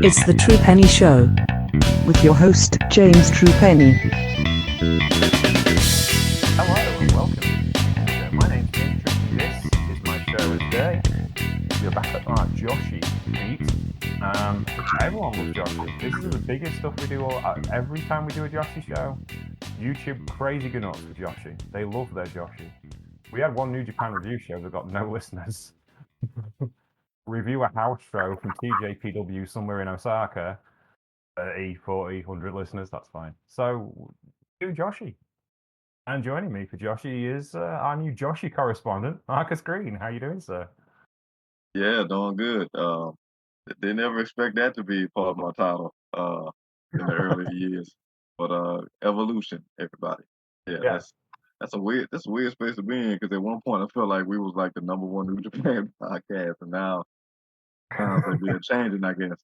It's the True Penny Show with your host, James True Penny. Hello and welcome. My name's James True. This is my show today. You're back at our Joshi meet. Everyone loves Joshi. This is the biggest stuff we do every time we do a Joshi show. YouTube crazy go nuts for Joshi. They love their Joshi. We had one New Japan review show that got no listeners. Review a house show from TJPW somewhere in Osaka. 30, 40, 100 listeners, that's fine. So, do Joshi. And joining me for Joshi is our new Joshi correspondent, Marcus Green. How you doing, sir? Yeah, doing good. They never expect that to be part of my title in the early years. But evolution, everybody. Yeah, that's a weird space to be in because at one point I felt like we was like the number one New Japan podcast, and now there'd be a changing, I guess.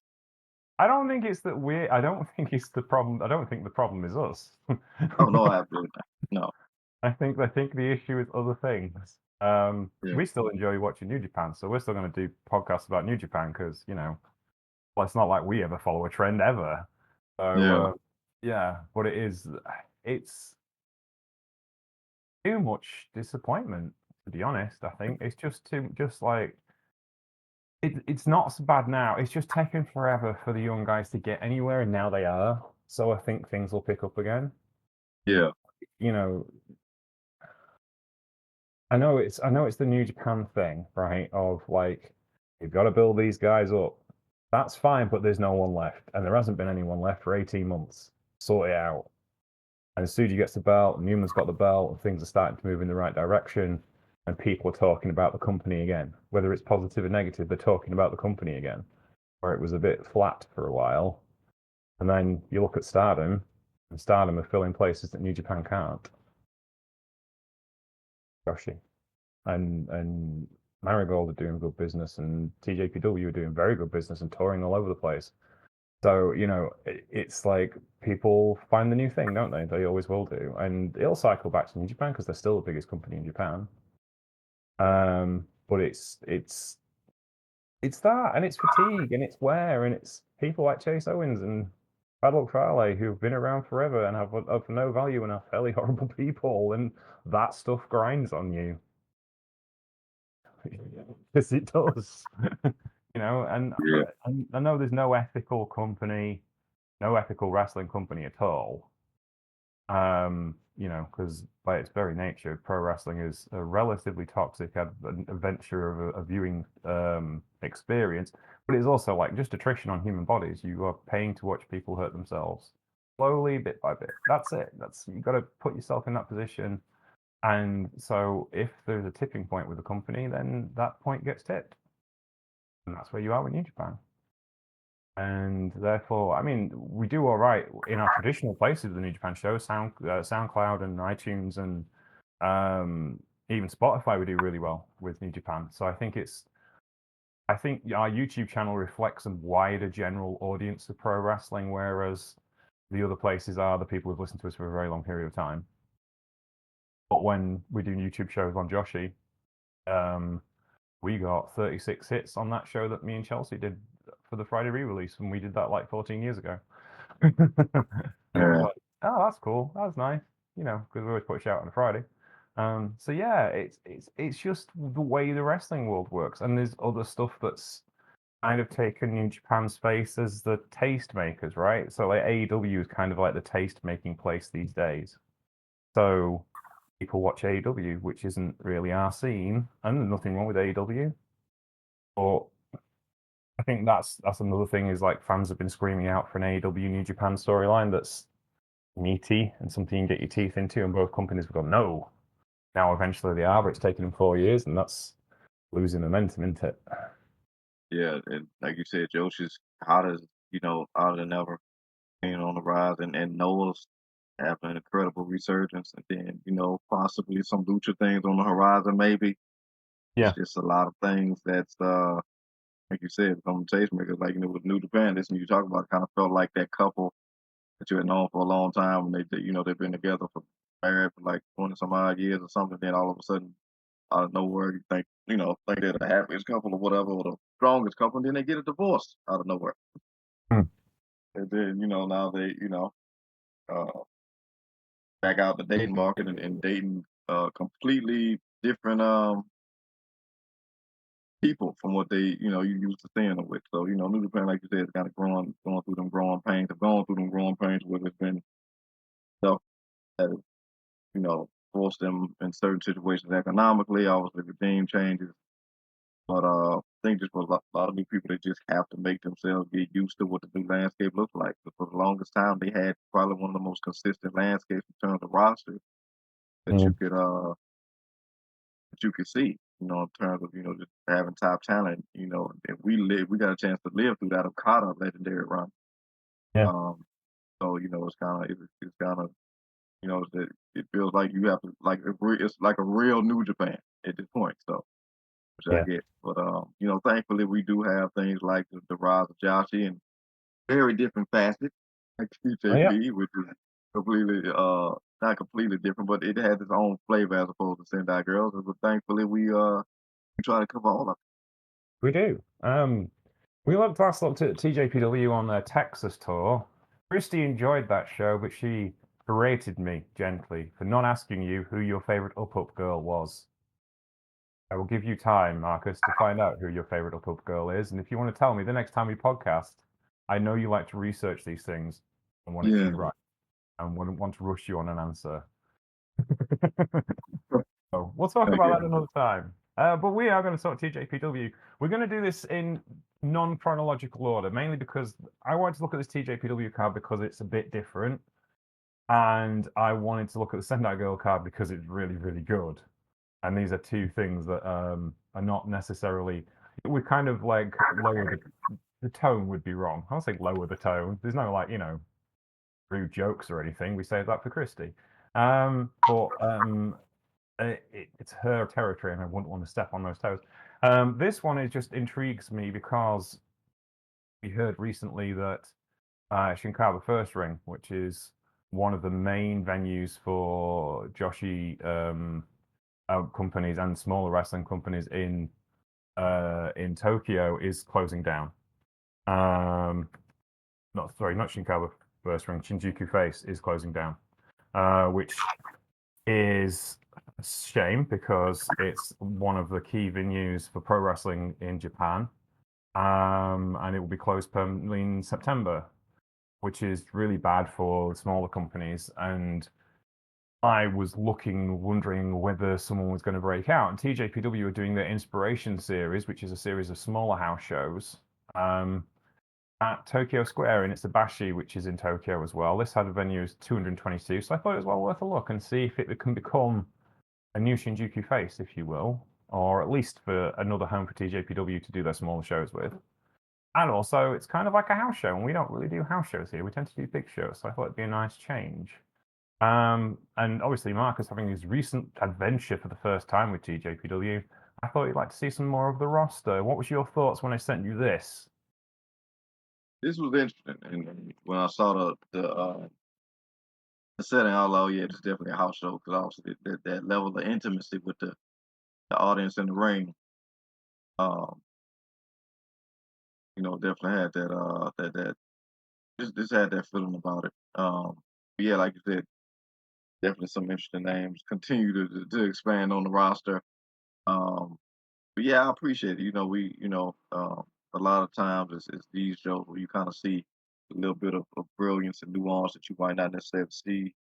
I don't think it's that we're. I don't think it's the problem. I don't think the problem is us. Oh no, absolutely not. No. I think the issue is other things. Yeah. We still enjoy watching New Japan, so we're still going to do podcasts about New Japan because well, it's not like we ever follow a trend ever. So but it's too much disappointment, to be honest. I think it's it's not so bad now. It's just taken forever for the young guys to get anywhere, and now they are. So I think things will pick up again. Yeah. I know it's the New Japan thing, right? Of like, you've got to build these guys up. That's fine, but there's no one left, and there hasn't been anyone left for 18 months. Sort it out. And Tsuji gets the belt, Newman's got the belt, and things are starting to move in the right direction, and people are talking about the company again. Whether it's positive or negative, they're talking about the company again, where it was a bit flat for a while. And then you look at Stardom, and Stardom are filling places that New Japan can't. Joshi. And Marigold are doing good business, and TJPW are doing very good business and touring all over the place. So, it's like people find the new thing, don't they? They always will do. And it'll cycle back to New Japan because they're still the biggest company in Japan. But it's that, and it's fatigue, and it's wear, and it's people like Chase Owens and Bad Luck Fale who've been around forever and have of no value and are fairly horrible people, and that stuff grinds on you. Yes, it does. And I know there's no ethical company, no ethical wrestling company at all. Because by its very nature, pro wrestling is a relatively toxic adventure of a viewing experience, but it's also like just attrition on human bodies. You are paying to watch people hurt themselves slowly, bit by bit. That's it. You got to put yourself in that position. And so if there's a tipping point with a company, then that point gets tipped. And that's where you are with New Japan. And therefore, I mean, we do all right in our traditional places of the New Japan show, SoundCloud and iTunes and even Spotify, we do really well with New Japan. So I think our YouTube channel reflects a wider general audience of pro wrestling, whereas the other places are the people who've listened to us for a very long period of time. But when we do YouTube shows on Joshi, we got 36 hits on that show that me and Chelsea did for the Friday re-release, and we did that like 14 years ago. Like, oh, that's cool. That's nice. Because we always put a shout on a Friday. So yeah, it's just the way the wrestling world works, and there's other stuff that's kind of taken New Japan space as the taste makers, right? So like AEW is kind of like the taste making place these days. So people watch AEW, which isn't really our scene, and there's nothing wrong with AEW. But I think that's another thing is like fans have been screaming out for an AEW New Japan storyline that's meaty and something you can get your teeth into, and both companies have gone, no. Now eventually they are, but it's taken them 4 years, and that's losing momentum, isn't it? Yeah, and like you said, Joshi's hotter than ever, on the rise, and Noah's having an incredible resurgence, and then possibly some lucha things on the horizon, maybe. Yeah, it's just a lot of things that's like you said, become tastemakers. Like with New Japan, this you talk about kind of felt like that couple that you had known for a long time, and they've been together for married for like 20 some odd years or something. Then all of a sudden, out of nowhere, you think they're the happiest couple or whatever, or the strongest couple, and then they get a divorce out of nowhere. Hmm. And then, now they, uh, back out the dating market and dating completely different people from what they, you used to seeing them with. So, New Japan, like you said, is kind of going through them growing pains. Have gone through them growing pains, whether it's been stuff that has, forced them in certain situations economically, obviously regime changes. But I think just for a lot of new people, they just have to make themselves get used to what the new landscape looks like. But for the longest time, they had probably one of the most consistent landscapes in terms of roster that Mm. you could see. In terms of just having top talent. And we got a chance to live through that Okada legendary run. Yeah. Um, so it's kind of that it feels like you have to it's like a real New Japan at this point. So which I Yeah. get. But thankfully we do have things like the rise of Joshi and very different facet, like Oh, yeah. TJP, which is completely not completely different, but it has its own flavor as opposed to Sendai Girls. But thankfully we try to cover all of it. We do. We looked last looked at TJPW on their Texas tour. Christy enjoyed that show, but she berated me gently for not asking you who your favorite up girl was. I will give you time, Marcus, to find out who your favorite up girl is. And if you want to tell me the next time we podcast, I know you like to research these things and want it to Yeah. be right and wouldn't want to rush you on an answer. So we'll talk I about get that it. another time. But we are going to talk TJPW. We're going to do this in non-chronological order, mainly because I wanted to look at this TJPW card because it's a bit different, and I wanted to look at the Sendai Girl card because it's really, really good. And these are two things that are not necessarily. We kind of like lower the tone would be wrong. I'll say lower the tone. There's no rude jokes or anything. We save that for Christy. But it's her territory, and I wouldn't want to step on those toes. This one it just intrigues me because we heard recently that Shinkawa First Ring, which is one of the main venues for Joshi companies and smaller wrestling companies in Tokyo, is closing down. Not Shinkawa First Ring. Shinjuku Face is closing down, which is a shame because it's one of the key venues for pro wrestling in Japan, and it will be closed permanently in September, which is really bad for smaller companies. And I was wondering whether someone was going to break out. And TJPW are doing their Inspiration series, which is a series of smaller house shows. At Tokyo Square in Itsubashi, which is in Tokyo as well. This had a venue as 222, so I thought it was well worth a look and see if it can become a new Shinjuku face, if you will, or at least for another home for TJPW to do their smaller shows with. And also, it's kind of like a house show, and we don't really do house shows here. We tend to do big shows, so I thought it'd be a nice change. And obviously, Marcus having his recent adventure for the first time with TJPW, I thought you'd like to see some more of the roster. What was your thoughts when I sent you this? This was interesting, and when I saw the setting, I was like, oh yeah, it's definitely a house show because obviously that level of intimacy with the audience in the ring, um, definitely had that this had that feeling about it. But yeah, like you said, definitely some interesting names. Continue to expand on the roster. Um, but yeah, I appreciate it. A lot of times it's these shows where you kind of see a little bit of brilliance and nuance that you might not necessarily see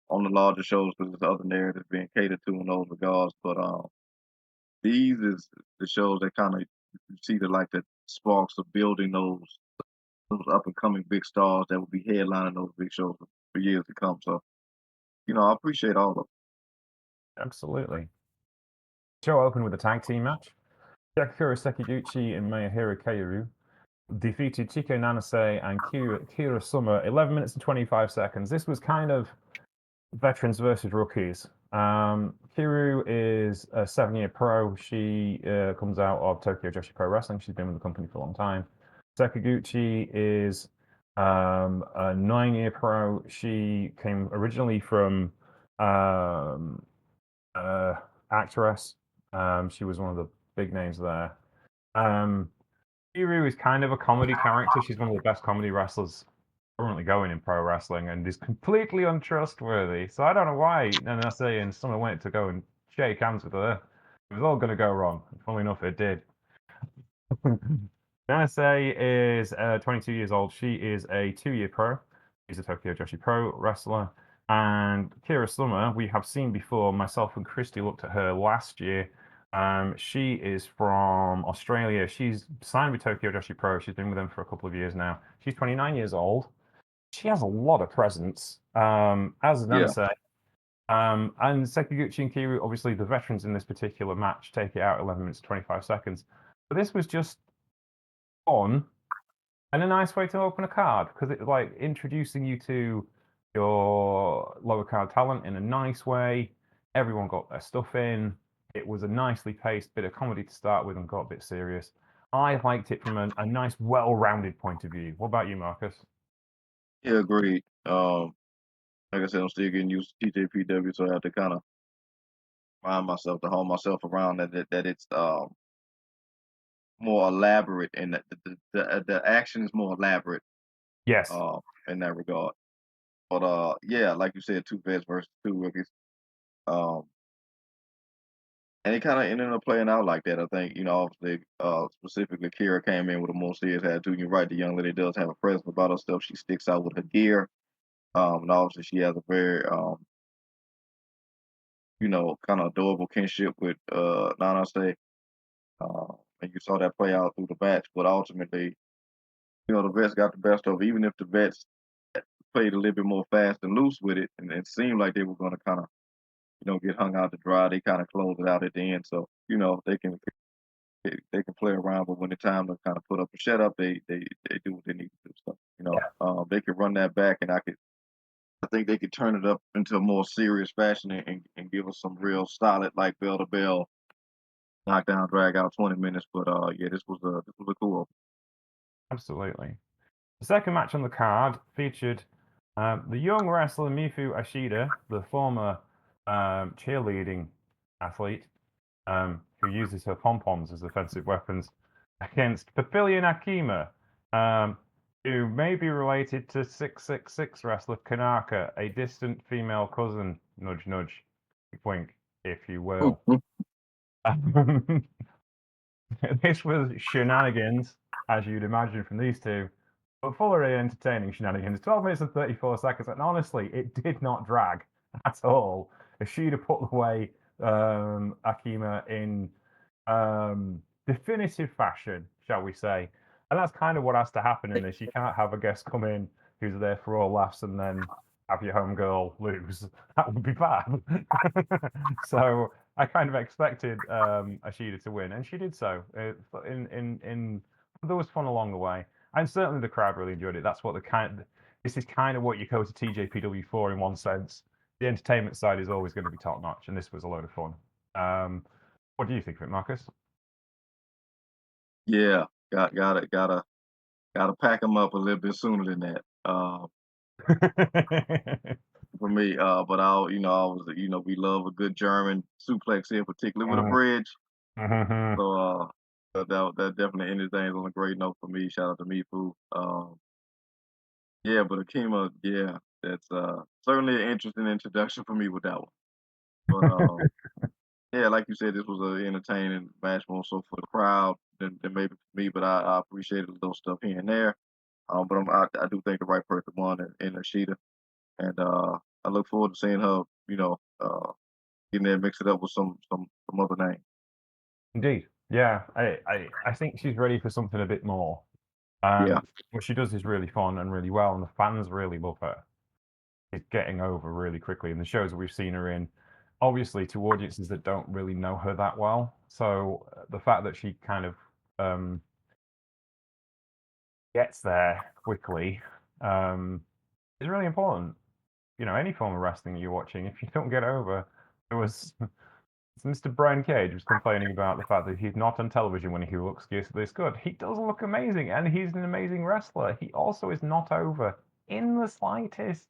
on the larger shows because there's other narratives being catered to in those regards. But these is the shows that kind of you see the sparks of building those up and coming big stars that will be headlining those big shows for years to come. So, I appreciate all of it. Absolutely. Show opened with a tag team match. Yakura Sekiguchi and Mayahiro Kaoru defeated Chiko Nanase and Kira Summer 11 minutes and 25 seconds. This was kind of veterans versus rookies. Kiru is a 7-year pro. She comes out of Tokyo Joshi Pro Wrestling. She's been with the company for a long time. Sekiguchi is a 9-year pro. She came originally from Actress. She was one of the big names there. Syuri is kind of a comedy character. She's one of the best comedy wrestlers currently going in pro wrestling and is completely untrustworthy. So I don't know why NSA and someone went to go and shake hands with her. It was all going to go wrong. Funnily enough, it did. NSA is 22 years old. She is a 2-year pro. She's a Tokyo Joshi Pro wrestler. And Kira Summer, we have seen before. Myself and Christy looked at her last year. She is from Australia. She's signed with Tokyo Joshi Pro. She's been with them for a couple of years now. She's 29 years old. She has a lot of presence, as an Yeah. NSA. And Sekiguchi and Kiru, obviously the veterans in this particular match, take it out 11 minutes 25 seconds. But this was just fun and a nice way to open a card because it's like introducing you to your lower card talent in a nice way. Everyone got their stuff in. It was a nicely paced bit of comedy to start with and got a bit serious. I liked it from a nice, well-rounded point of view. What about you, Marcus? Yeah, agreed. Like I said, I'm still getting used to TJPW, so I have to kind of remind myself to hold myself around that it's more elaborate and that the action is more elaborate Yes. in that regard. But yeah, like you said, two vets versus two rookies. Um, and it kind of ended up playing out like that. I think, obviously, specifically Kira came in with a more serious attitude. You're right, the young lady does have a presence about her stuff. She sticks out with her gear. And obviously she has a very kind of adorable kinship with Nanaste. And you saw that play out through the match. But ultimately, the vets got the best of it. Even if the vets played a little bit more fast and loose with it, and it seemed like they were going to kind of, get hung out to dry. They kind of closed it out at the end. So, they can play around, but when it's time to kind of put up a shut up, they do what they need to do. So, they could run that back, and I think they could turn it up into a more serious fashion and give us some real solid, like bell to bell, knockdown, drag out 20 minutes. But yeah, this was a cool. Absolutely. The second match on the card featured the young wrestler Mifu Ashida, the former cheerleading athlete, who uses her pom-poms as offensive weapons, against Papillion Akima, who may be related to 666 wrestler Kanaka, a distant female cousin, nudge nudge, wink, if you will. This was shenanigans, as you'd imagine from these two, but fully entertaining shenanigans. 12 minutes and 34 seconds, and honestly, it did not drag at all. Ishida put away Akima in definitive fashion, shall we say. And that's kind of what has to happen in this. You can't have a guest come in who's there for all laughs and then have your home girl lose. That would be bad. So I kind of expected Ashida to win, and she did so. There was fun along the way, and certainly the crowd really enjoyed it. That's what this is kind of what you go to TJPW for in one sense. The entertainment side is always going to be top notch, and this was a load of fun. What do you think of it, Marcus? Yeah, gotta pack them up a little bit sooner than that. For me, but we love a good German suplex here, particularly with a bridge. So that definitely ended things on a great note for me. Shout out to Mifu. Yeah, but Akima, yeah, that's certainly an interesting introduction for me with that one. But yeah, like you said, this was an entertaining match more so for the crowd than maybe for me, but I appreciated a little stuff here and there. But I do think the right person won in Ashida, and I look forward to seeing her, getting there, mix it up with some other name. Indeed. Yeah, I think she's ready for something a bit more. Yeah. What she does is really fun and really well, and the fans really love her. She's getting over really quickly, and the shows that we've seen her in, obviously to audiences that don't really know her that well. So the fact that she kind of gets there quickly is really important. Any form of wrestling that you're watching, if you don't get over, Mr. Brian Cage was complaining about the fact that he's not on television when he looks this good. He does look amazing, and he's an amazing wrestler. He also is not over in the slightest,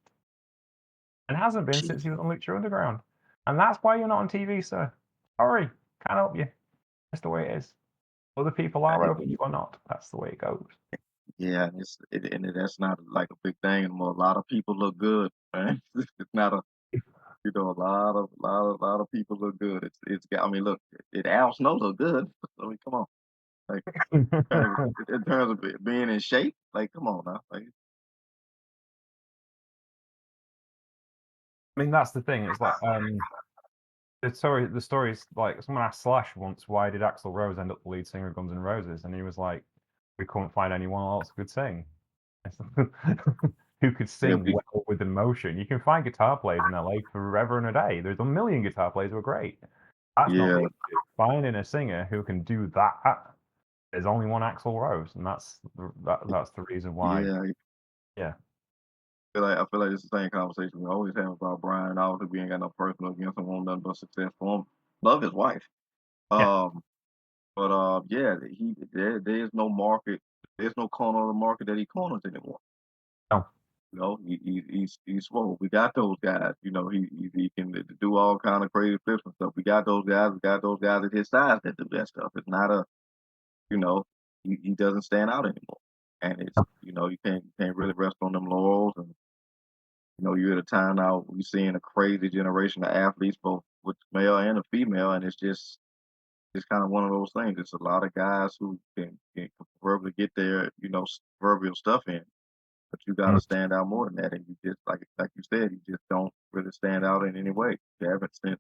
and hasn't been since he was on Lucha Underground. And that's why you're not on TV, sir. Sorry, can't help you. That's the way it is. Other people are over, you are not. That's the way it goes. Yeah, and that's not like a big thing anymore. A lot of people look good, man. It's not a a lot of people look good. I mean, look, did Al Snow look good? I mean, come on, like in terms of being in shape, like come on now, like I mean, that's the thing. It's like the story is like someone asked Slash once, why did Axl Rose end up the lead singer of Guns N' Roses? And he was like, we couldn't find anyone else who could sing. Who could yeah, sing well with emotion. You can find guitar players in LA forever and a day. There's a million guitar players who are great. That's not yeah, the issue. Finding a singer who can do that. There's only one Axl Rose, and that's the reason why. yeah. Yeah, I feel like it's the same conversation we always have about Brian. Obviously, we ain't got no personal against him, want nothing but success for him. Love his wife. yeah. Um, but yeah, there's no market. There's no corner of the market that he corners anymore. No. You know, he's swole. We got those guys. You know, he can do all kind of crazy flips and stuff. We got those guys. We got those guys at his size that do that stuff. It's not a, you know, he doesn't stand out anymore. And it's, you can't really rest on them laurels. And you're at a time now we're seeing a crazy generation of athletes, both with male and a female, and it's kind of one of those things. It's a lot of guys who can verbally get their, proverbial stuff in, but you got to Mm. stand out more than that. And you just like you said, you just don't really stand out in any way. You haven't since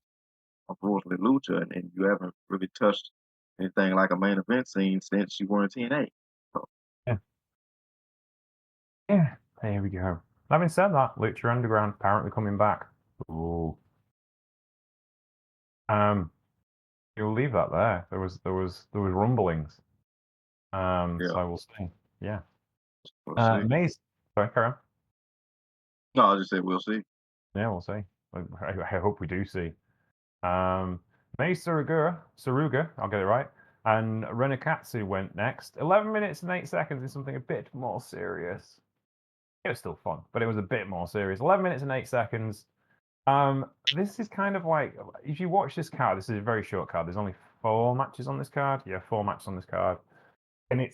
unfortunately Lucha, and you haven't really touched anything like a main event scene since you were in TNA. So Yeah, yeah. There we go. Having said that, Lucha Underground apparently coming back. Ooh. You'll leave that there. There was rumblings. yeah, So we'll see. Yeah. we'll see. Maze. Sorry, carry on. No, I just said we'll see. Yeah, we'll see. I hope we do see. Mei Saruga, I'll get it right, and Renakatsu went next. 11 minutes and 8 seconds is something a bit more serious. It was still fun, but it was a bit more serious. 11 minutes and 8 seconds. This is kind of like, if you watch this card, this is a very short card. There's only 4 matches on this card. Yeah, 4 matches on this card. And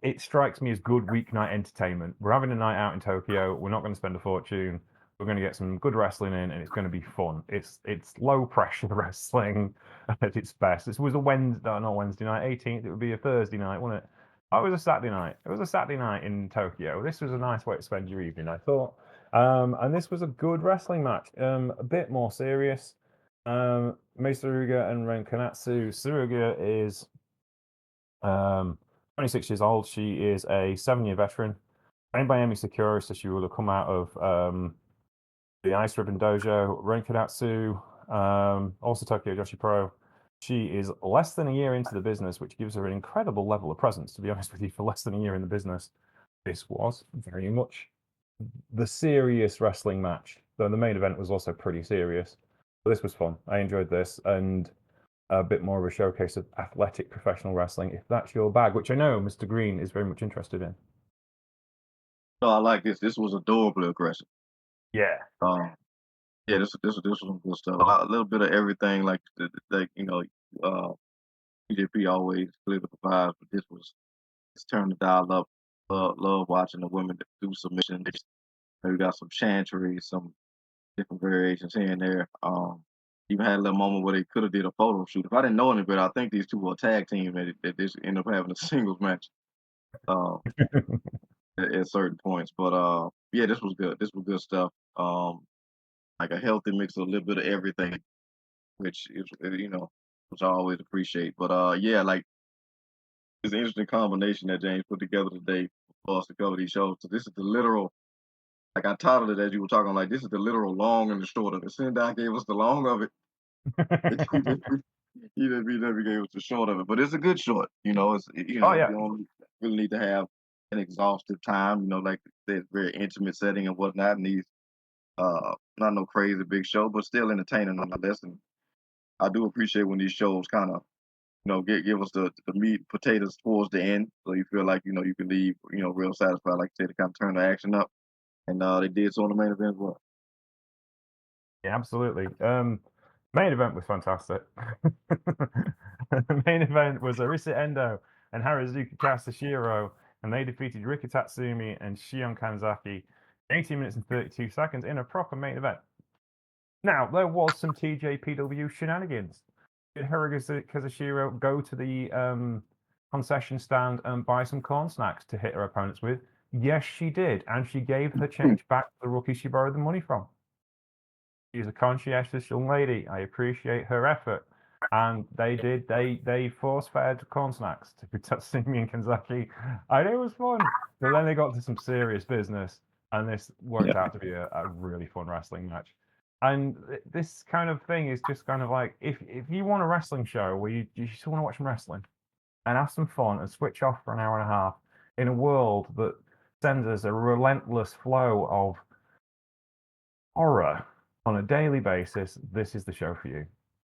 it strikes me as good weeknight entertainment. We're having a night out in Tokyo. We're not going to spend a fortune. We're going to get some good wrestling in, and it's going to be fun. It's low pressure wrestling at its best. This was a Wednesday, not Wednesday night, 18th. It would be a Thursday night, wouldn't it? Oh, it was a Saturday night. It was a Saturday night in Tokyo. This was a nice way to spend your evening, I thought. And this was a good wrestling match. A bit more serious. Mei Suruga and Ren Kanatsu. Suruga is 26 years old. She is a 7-year veteran. Trained by Emi Sakura, so she will have come out of the Ice Ribbon Dojo. Ren Kanatsu, also Tokyo Joshi Pro. She is less than a year into the business, which gives her an incredible level of presence, to be honest with you, for less than a year in the business. This was very much the serious wrestling match, though the main event was also pretty serious. But this was fun. I enjoyed this, and a bit more of a showcase of athletic professional wrestling, if that's your bag, which I know Mr. Green is very much interested in. No, I like this. This was adorably aggressive. Yeah. Yeah, this was some good stuff. A little bit of everything, uh, TJP always clearly provides, but it's turned the dial up. Love watching the women do submissions. We got some chantry, some different variations here and there. Even had a little moment where they could have did a photo shoot. If I didn't know any better, I think these two were a tag team that this ended up having a singles match uh, at certain points. But yeah, this was good. This was good stuff. Like a healthy mix of a little bit of everything, which is which I always appreciate. But yeah, like it's an interesting combination that James put together today for us to cover these shows. So this is the literal, like I titled it as you were talking, like this is the literal long and the short of it. Sendai gave us the long of it. He never gave us the short of it, but it's a good short. Oh yeah. You don't really need to have an exhaustive time. Like that very intimate setting and whatnot. And these, not no crazy big show, but still entertaining nonetheless. And I do appreciate when these shows kind of, give us the meat and potatoes towards the end, so you feel like you can leave real satisfied, like you said, to kind of turn the action up, and they did so in the main event as well. Yeah, absolutely. Main event was fantastic. The main event was Arisa Endo and Harazuki Katsushiro, and they defeated Riki Tatsumi and Shion Kanzaki 18 minutes and 32 seconds in a proper main event. Now, there was some TJPW shenanigans. Did Kazushiro go to the concession stand and buy some corn snacks to hit her opponents with? Yes, she did, and she gave her change back to the rookie she borrowed the money from. She's a conscientious young lady. I appreciate her effort. And they force-fed corn snacks to Tatsumi and Kanzaki. I know it was fun. But then they got to some serious business, and this worked out to be a really fun wrestling match. And this kind of thing is just kind of like, if you want a wrestling show where you just want to watch some wrestling and have some fun and switch off for an hour and a half in a world that sends us a relentless flow of horror on a daily basis, this is the show for you.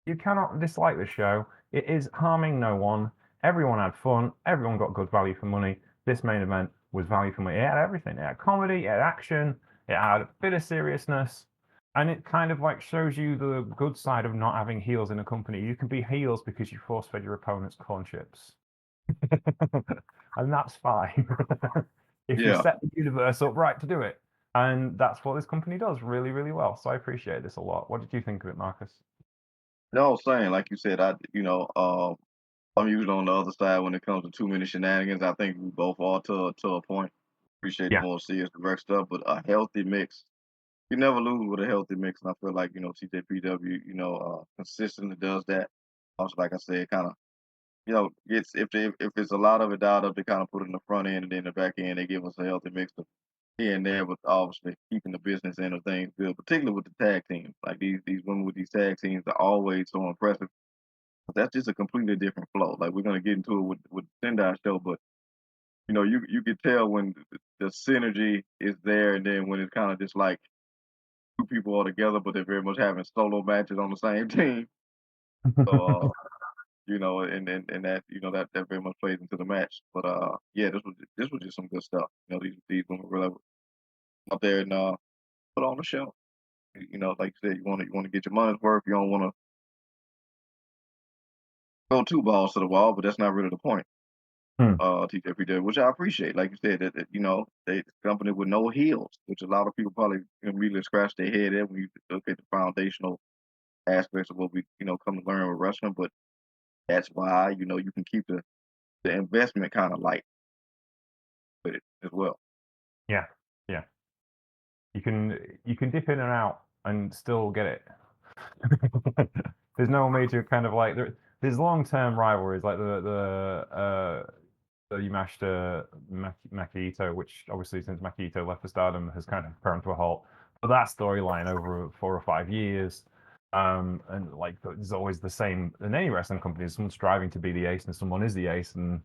You cannot dislike the show. It is harming no one. Everyone had fun. Everyone got good value for money. This main event was value for money. It had everything. It had comedy, it had action, it had a bit of seriousness. And it kind of like shows you the good side of not having heels in a company. You can be heels because you force-fed your opponent's corn chips. And that's fine. If you set the universe up right to do it. And that's what this company does really, really well. So I appreciate this a lot. What did you think of it, Marcus? No, saying like you said, I'm usually on the other side when it comes to too many shenanigans. I think we both are to a point. Appreciate the Yeah. more serious direct stuff, but a healthy mix. You never lose with a healthy mix, and I feel like TJPW, consistently does that. Also, like I said, kind of gets if it's a lot of it dialed up, they kind of put it in the front end, and then the back end they give us a healthy mix of here and there, but obviously keeping the business end of things good, particularly with the tag teams. Like these women with these tag teams are always so impressive. That's just a completely different flow. Like we're gonna get into it with Sendai show, but you could tell when the synergy is there, and then when it's kind of just like two people all together, but they're very much having solo matches on the same team. So and that that very much plays into the match. But yeah, this was just some good stuff. These women really out there and put on the show. Like you said, you want to get your money's worth. You don't want to go two balls to the wall, but that's not really the point. TJPW, which I appreciate. Like you said, that they company with no heels, which a lot of people probably immediately scratch their head at when you look at the foundational aspects of what we come to learn with wrestling. But that's why you can keep the investment kind of light with it as well. Yeah. Yeah. You can dip in and out and still get it. There's no major kind of like there's long-term rivalries like the Yamashita Makito, which obviously since Makito left for Stardom has kind of come to a halt. But that storyline over 4 or 5 years, and like there's always the same in any wrestling company. Someone striving to be the ace, and someone is the ace, and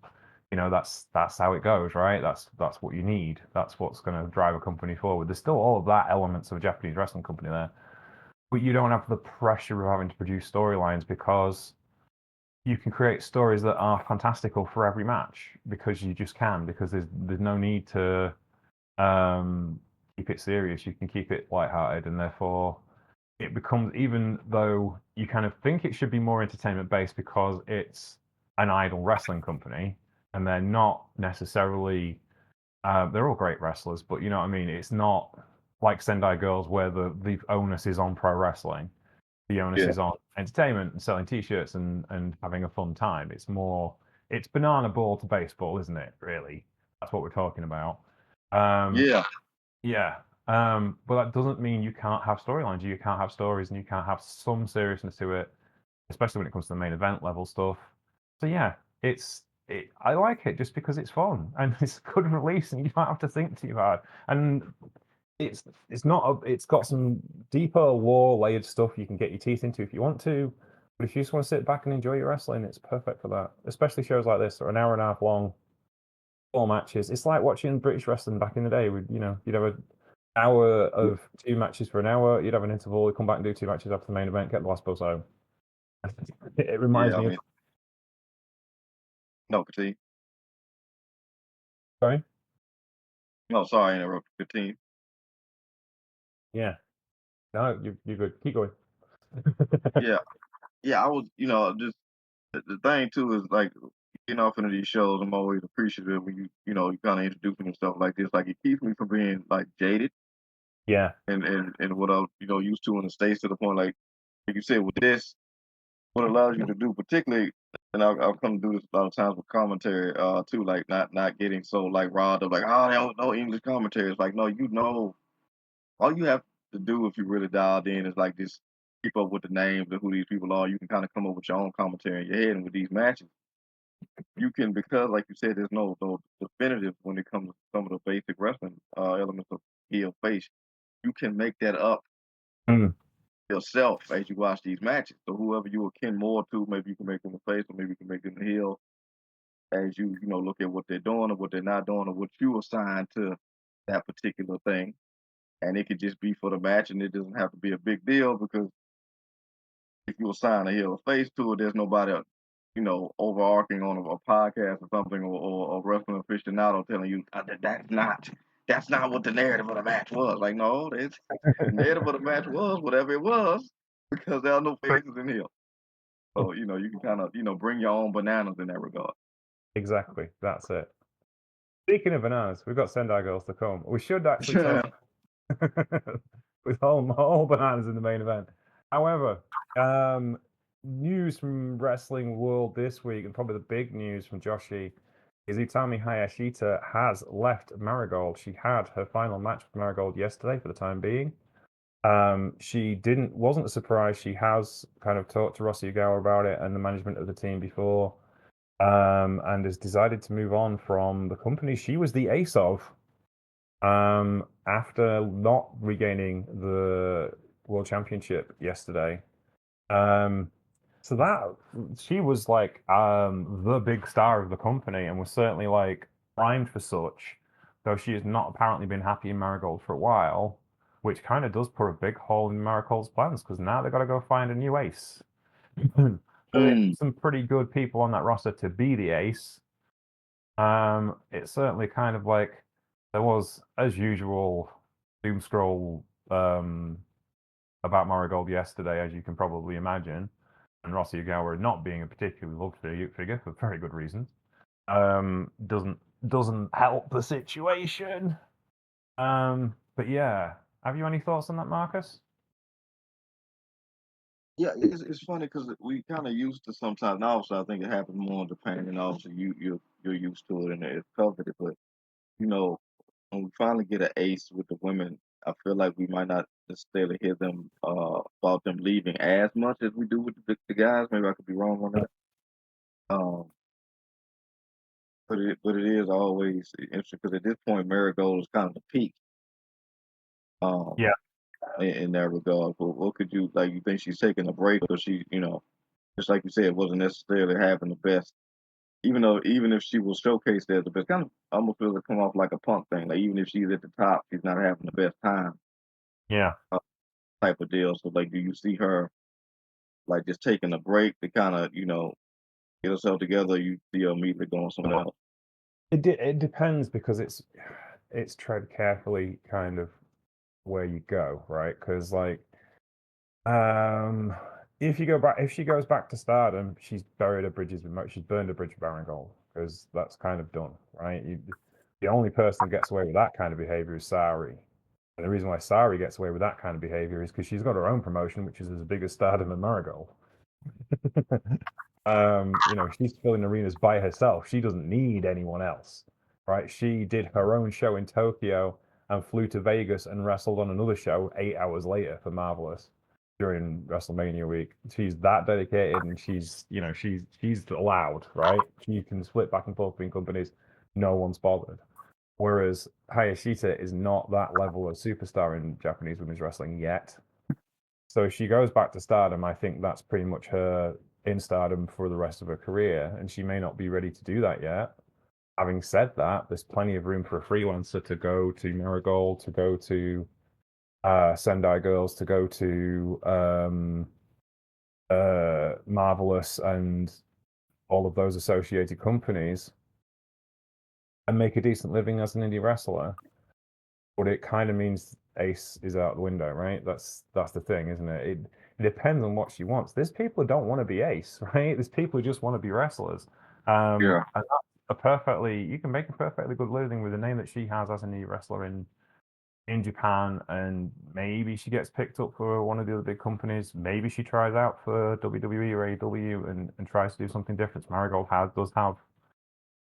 that's how it goes, right? That's what you need. That's what's going to drive a company forward. There's still all of that elements of a Japanese wrestling company there, but you don't have the pressure of having to produce storylines because you can create stories that are fantastical for every match because you just can, because there's no need to keep it serious. You can keep it lighthearted, and therefore it becomes, even though you kind of think it should be more entertainment based because it's an idol wrestling company and they're not necessarily they're all great wrestlers, but you know what I mean, it's not like Sendai Girls where the onus is on pro wrestling. The onus is on entertainment and selling t-shirts and having a fun time. It's banana ball to baseball, isn't it, really? That's what we're talking about. Yeah. But that doesn't mean you can't have storylines, you can't have stories, and you can't have some seriousness to it, especially when it comes to the main event level stuff. So yeah, I like it just because it's fun and it's a good release and you don't have to think too hard. And it's got some deeper lore layered stuff you can get your teeth into if you want to. But if you just want to sit back and enjoy your wrestling, it's perfect for that. Especially shows like this that are an hour and a half long, 4 matches. It's like watching British wrestling back in the day. You'd have an hour of 2 matches for an hour. You'd have an interval. You'd come back and do 2 matches after the main event. Get the last bus home. It reminds me of. No, continue. Sorry. No, sorry, I interrupted. 15. Yeah. No, you're good. Keep going. Yeah. I was, just the thing too is like getting off into these shows, I'm always appreciative when you kind of introducing and stuff like this. Like it keeps me from being like jaded Yeah. and what I'm used to in the States to the point like you said with this, what it allows you to do, particularly, and I'll come to do this a lot of times with commentary too, like not getting so like riled up like oh no English commentary. It's like no, all you have to do if you really dialed in is like just keep up with the names and who these people are. You can kind of come up with your own commentary in your head, and with these matches you can, because like you said, there's no definitive when it comes to some of the basic wrestling elements of heel face. You can make that up Mm. yourself as you watch these matches. So whoever you akin more to, maybe you can make them the face, or maybe you can make them the heel as you look at what they're doing or what they're not doing or what you assign to that particular thing. And it could just be for the match, and it doesn't have to be a big deal because if you assign a heel or face to it, there's nobody, overarching on a podcast or something, or a wrestling aficionado telling you that's not what the narrative of the match was. Like, no, the narrative of the match was whatever it was because there are no faces in here. So you can kind of bring your own bananas in that regard. Exactly. That's it. Speaking of bananas, we've got Sendai Girls to come. We should actually talk with all bananas in the main event. However, news from wrestling world this week, and probably the big news from Joshi, is Utami Hayashita has left Marigold. She had her final match with Marigold yesterday for the time being. She wasn't a surprise. She has kind of talked to Rossi Ogawa about it and the management of the team before, and has decided to move on from the company she was the ace of. After not regaining the world championship yesterday. So that she was like the big star of the company and was certainly like primed for such, though she has not apparently been happy in Marigold for a while, which kind of does put a big hole in Marigold's plans because now they've got to go find a new ace. So they have some pretty good people on that roster to be the ace. It's certainly kind of like there was, as usual, doom scroll about Marigold yesterday, as you can probably imagine, and Rossi Ogawa not being a particularly loved figure for very good reasons, doesn't help the situation. But yeah, have you any thoughts on that, Marcus? Yeah, it's funny because we kind of used to sometimes. Now, obviously, I think it happens more in Japan, and obviously you're used to it and it's coveted. But you know, when we finally get an ace with the women, I feel like we might not necessarily hear them about them leaving as much as we do with the guys. Maybe I could be wrong on that. Um, but it is always interesting because at this point, Marigold is kind of the peak. Yeah. In that regard. But what could you like? You think she's taking a break, or she, just like you said, wasn't necessarily having the best. Even if she was showcased as the best, kind of almost feels like come off like a punk thing. Like even if she's at the top, she's not having the best time. Yeah. Type of deal. So like, do you see her like just taking a break to kind of get herself together? Or you see her immediately going somewhere else. It depends because it's tread carefully kind of where you go, right? Because like if she goes back to Stardom, she's buried her bridges she's burned a bridge with Marigold because that's kind of done, right? The only person that gets away with that kind of behavior is Syuri. And the reason why Syuri gets away with that kind of behavior is because she's got her own promotion, which is as big as Stardom and Marigold. She's filling arenas by herself. She doesn't need anyone else, right? She did her own show in Tokyo and flew to Vegas and wrestled on another show 8 hours later for Marvelous during WrestleMania week. She's that dedicated, and she's allowed, right? She can split back and forth between companies. No one's bothered. Whereas Hayashita is not that level of superstar in Japanese women's wrestling yet. So if she goes back to Stardom, I think that's pretty much her in Stardom for the rest of her career, and she may not be ready to do that yet. Having said that, there's plenty of room for a freelancer to go to Marigold, to go to Sendai Girls, to go to Marvelous and all of those associated companies and make a decent living as an indie wrestler. But it kind of means Ace is out the window, right? That's the thing, isn't it? It depends on what she wants. There's people who don't want to be Ace, right? There's people who just want to be wrestlers. Yeah. And you can make a perfectly good living with the name that she has as a new wrestler in Japan, and maybe she gets picked up for one of the other big companies. Maybe she tries out for WWE or AEW and tries to do something different. Marigold does have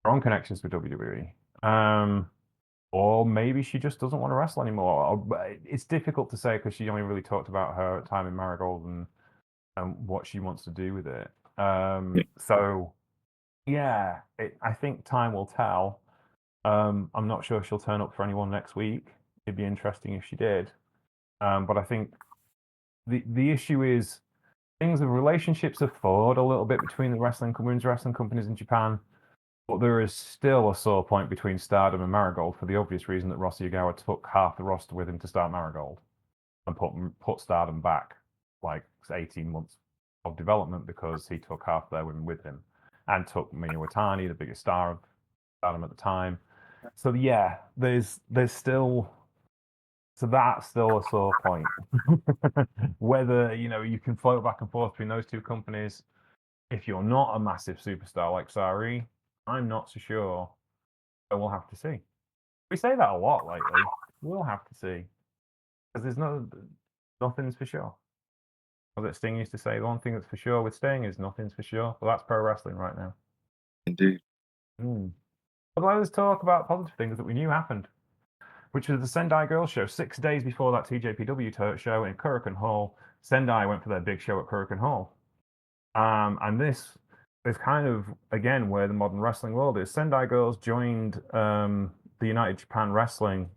strong connections with WWE. Or maybe she just doesn't want to wrestle anymore. It's difficult to say because she only really talked about her time in Marigold and what she wants to do with it. So yeah, I think time will tell. I'm not sure she'll turn up for anyone next week. It'd be interesting if she did. But I think the issue is the relationships have thawed a little bit between the women's wrestling companies in Japan, but there is still a sore point between Stardom and Marigold for the obvious reason that Rossy Ogawa took half the roster with him to start Marigold and put Stardom back like 18 months of development because he took half their women with him and took Miyu Watani, the biggest star of Stardom at the time. So yeah, there's still that's still a sore point. Whether you can float back and forth between those two companies, if you're not a massive superstar like Syuri, I'm not so sure. But we'll have to see. We say that a lot lately. We'll have to see because there's nothing's for sure. As it Sting used to say, the one thing that's for sure with Sting is nothing's for sure. Well, that's pro wrestling right now. Indeed. But let's talk about positive things that we knew happened, which was the Sendai Girls show. 6 days before that TJPW show in Korakuen Hall, Sendai went for their big show at Korakuen Hall. And this is kind of, again, where the modern wrestling world is. Sendai Girls joined the United Japan Wrestling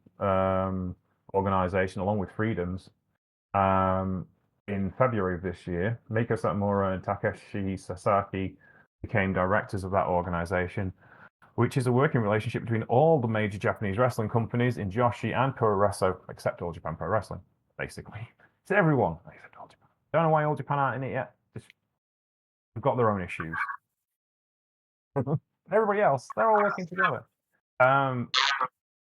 organization along with Freedoms in February of this year. Miko Satomura and Takeshi Sasaki became directors of that organization, which is a working relationship between all the major Japanese wrestling companies in Joshi and Pro Wrestling, except All Japan Pro Wrestling, basically. It's everyone except All Japan. Don't know why All Japan aren't in it yet. They've got their own issues. Everybody else, they're all working together.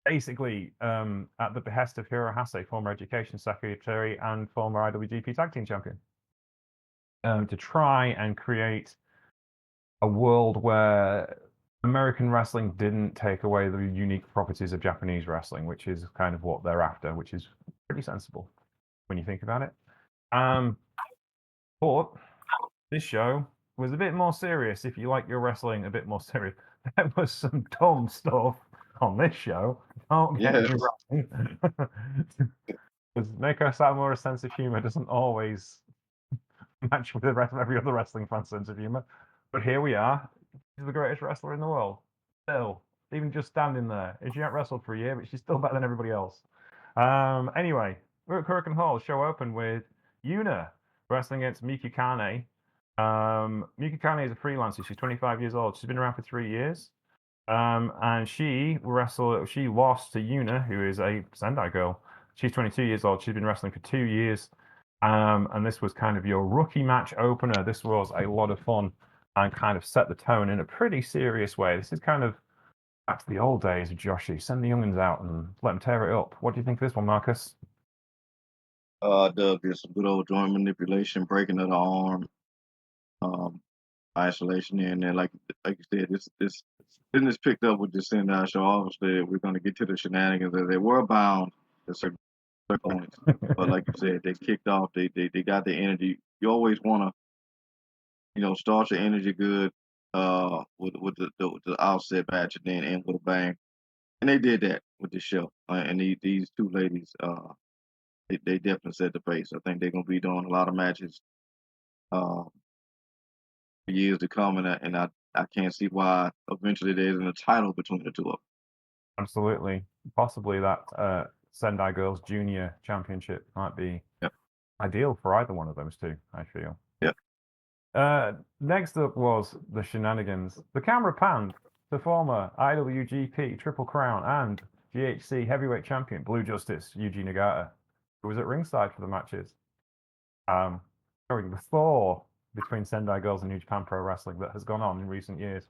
Basically, at the behest of Hirohase, former education secretary and former IWGP tag team champion, to try and create a world where American wrestling didn't take away the unique properties of Japanese wrestling, which is kind of what they're after, which is pretty sensible when you think about it. But this show was a bit more serious. If you like your wrestling a bit more serious, there was some dumb stuff on this show. Don't get me wrong. Because Mako Satomura's sense of humor doesn't always match with the rest of every other wrestling fan's sense of humor. But here we are. She's the greatest wrestler in the world. Still, even just standing there. She hasn't wrestled for a year, but she's still better than everybody else. Anyway, we're at Korakuen Hall. Show opened with Yuna wrestling against Miki Kane. Miki Kane is a freelancer. She's 25 years old. She's been around for 3 years. And she lost to Yuna, who is a Sendai girl. She's 22 years old. She's been wrestling for 2 years. And this was kind of your rookie match opener. This was a lot of fun and kind of set the tone in a pretty serious way. This is kind of back to the old days of Joshi. Send the youngins out and let them tear it up. What do you think of this one, Marcus? Doug, there's some good old joint manipulation, breaking of the arm, isolation in there. Like you said, this business picked up with the Sendai show. Obviously, we're going to get to the shenanigans. They were bound at certain points, but like you said, they kicked off. They got the energy. You always want to, start your energy good with the outset match and then end with a bang. And they did that with the show. And these two ladies, they definitely set the pace. I think they're going to be doing a lot of matches for years to come, and I can't see why eventually there isn't a title between the two of them. Absolutely. Possibly that Sendai Girls Junior Championship might be ideal for either one of those two, I feel. Yeah. Next up was the shenanigans. The camera panned to former IWGP Triple Crown and GHC Heavyweight Champion Blue Justice Yuji Nagata, who was at ringside for the matches. Showing the thaw between Sendai Girls and New Japan Pro Wrestling that has gone on in recent years.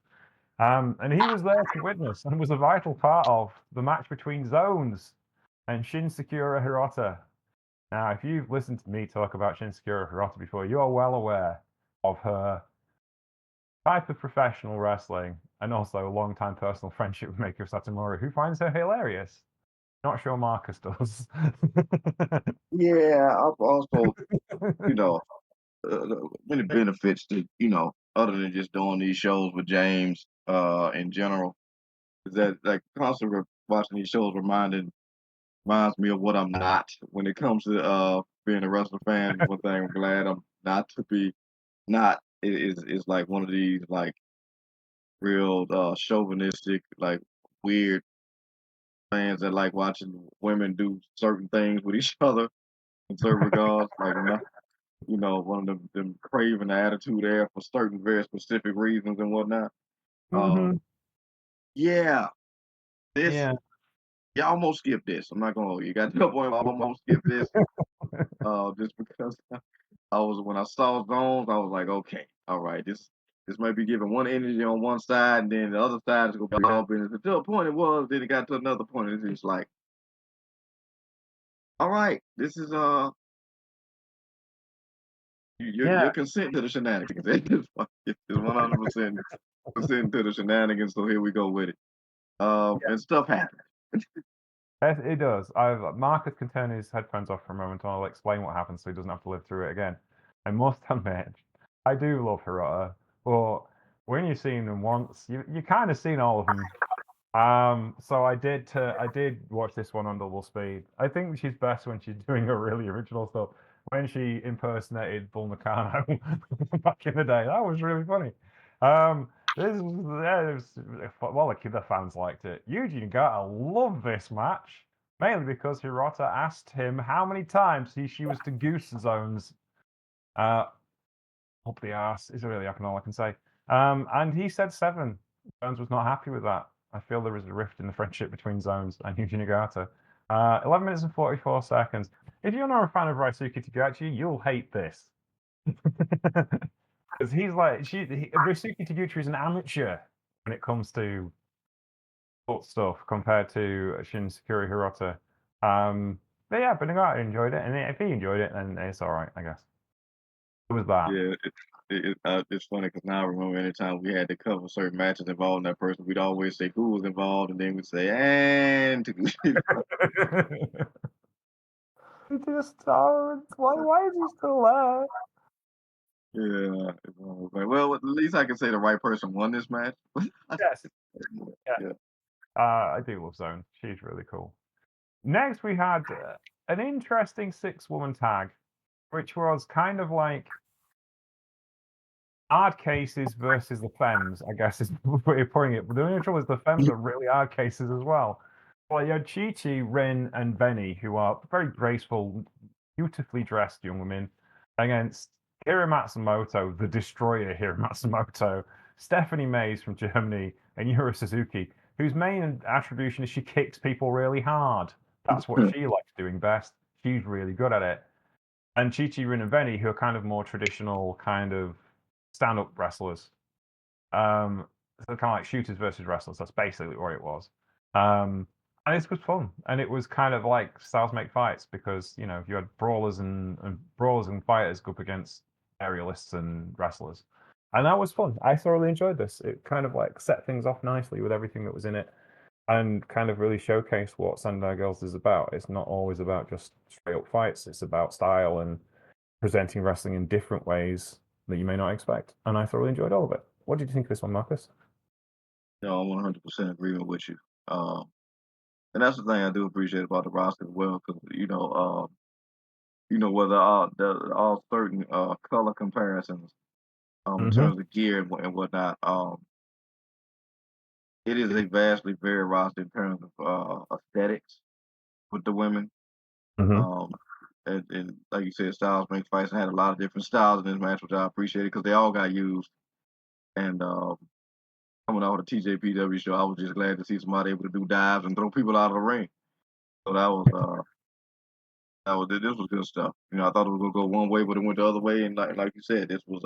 And he was there to witness and was a vital part of the match between Zones and Shin Sakura Hirota. Now, if you've listened to me talk about Shin Sakura Hirota before, you are well aware of her type of professional wrestling, and also a long-time personal friendship with Meiko Satomura, who finds her hilarious. Not sure Marcus does. Yeah, I've also, you know, many benefits to, other than just doing these shows with James, in general, is that like constantly watching these shows reminds me of what I'm not when it comes to being a wrestling fan. One thing I'm glad I'm not to be not is like one of these like real chauvinistic, like weird fans that like watching women do certain things with each other in certain regards. Like I'm not, one of them craving the attitude there for certain very specific reasons and whatnot. Um, Mhm. yeah, this Yeah. you almost skip this. I'm not gonna hold you. You got to the point where I almost skip this. Just because I was when I saw zones, I was like, okay, all right, this might be giving one energy on one side, and then the other side is gonna be all business. Until a point it was, then it got to another point, and it's just like, all right, this is you're Yeah. consenting to the shenanigans. It's 100% consenting to the shenanigans. So here we go with it. And stuff happens. It does. Marcus can turn his headphones off for a moment, and I'll explain what happens so he doesn't have to live through it again. I must admit, I do love Hirota, but when you've seen them once, you kind of seen all of them. So I did watch this one on double speed. I think she's best when she's doing her really original stuff. When she impersonated Bull Nakano back in the day, that was really funny. This was, yeah, it was well, the fans liked it. Yuji Nagata loved this match mainly because Hirota asked him how many times she was to goose zones. Uh, Up the arse is really all I can say. And he said 7. Jones was not happy with that. I feel there is a rift in the friendship between Zones and Yuji Nagata. 11 minutes and 44 seconds. If you're not a fan of Raisuke Taguchi, you'll hate this. Because he's like, Raisuke Taguchi is an amateur when it comes to sports stuff compared to Shinsuke Hirota. But yeah, but Nagata enjoyed it, and if he enjoyed it, then it's all right, I guess. It was that. Yeah, it's funny because now I remember anytime we had to cover certain matches involving that person, we'd always say who was involved, and then we'd say, and He just why is he still there? yeah. It's almost like, well, at least I can say the right person won this match. Yes. Yeah. Yeah. I do love Zone. She's really cool. Next, we had an interesting 6-woman tag, which was kind of like hard cases versus the femmes, I guess is the way of putting it. But the only trouble is the femmes are really hard cases as well. Well, you had Chi-Chi, Rin, and Benny, who are very graceful, beautifully dressed young women, against Hiro Matsumoto, the destroyer Hiro Matsumoto, Stephanie Mays from Germany, and Yura Suzuki, whose main attribution is she kicks people really hard. That's what she likes doing best. She's really good at it. And Chi-Chi, Rin, and Benny, who are kind of more traditional, kind of stand-up wrestlers. So kind of like shooters versus wrestlers. That's basically what it was. And this was fun, and it was kind of like styles make fights because you had brawlers and fighters go up against aerialists and wrestlers, and that was fun. I thoroughly enjoyed this. It kind of like set things off nicely with everything that was in it, and kind of really showcased what Sendai Girls is about. It's not always about just straight up fights. It's about style and presenting wrestling in different ways that you may not expect. And I thoroughly enjoyed all of it. What did you think of this one, Marcus? No, I'm 100% agreeing with you. And that's the thing I do appreciate about the roster as well, because whether all certain color comparisons in Mm-hmm. terms of gear and whatnot. It is a vastly varied roster in terms of aesthetics with the women. Mm-hmm. Um, and like you said, styles make fights. And had a lot of different styles in this match, which I appreciated because they all got used. And coming out of the TJPW show, I was just glad to see somebody able to do dives and throw people out of the ring. So this was good stuff. I thought it was gonna go one way, but it went the other way. And like you said, this was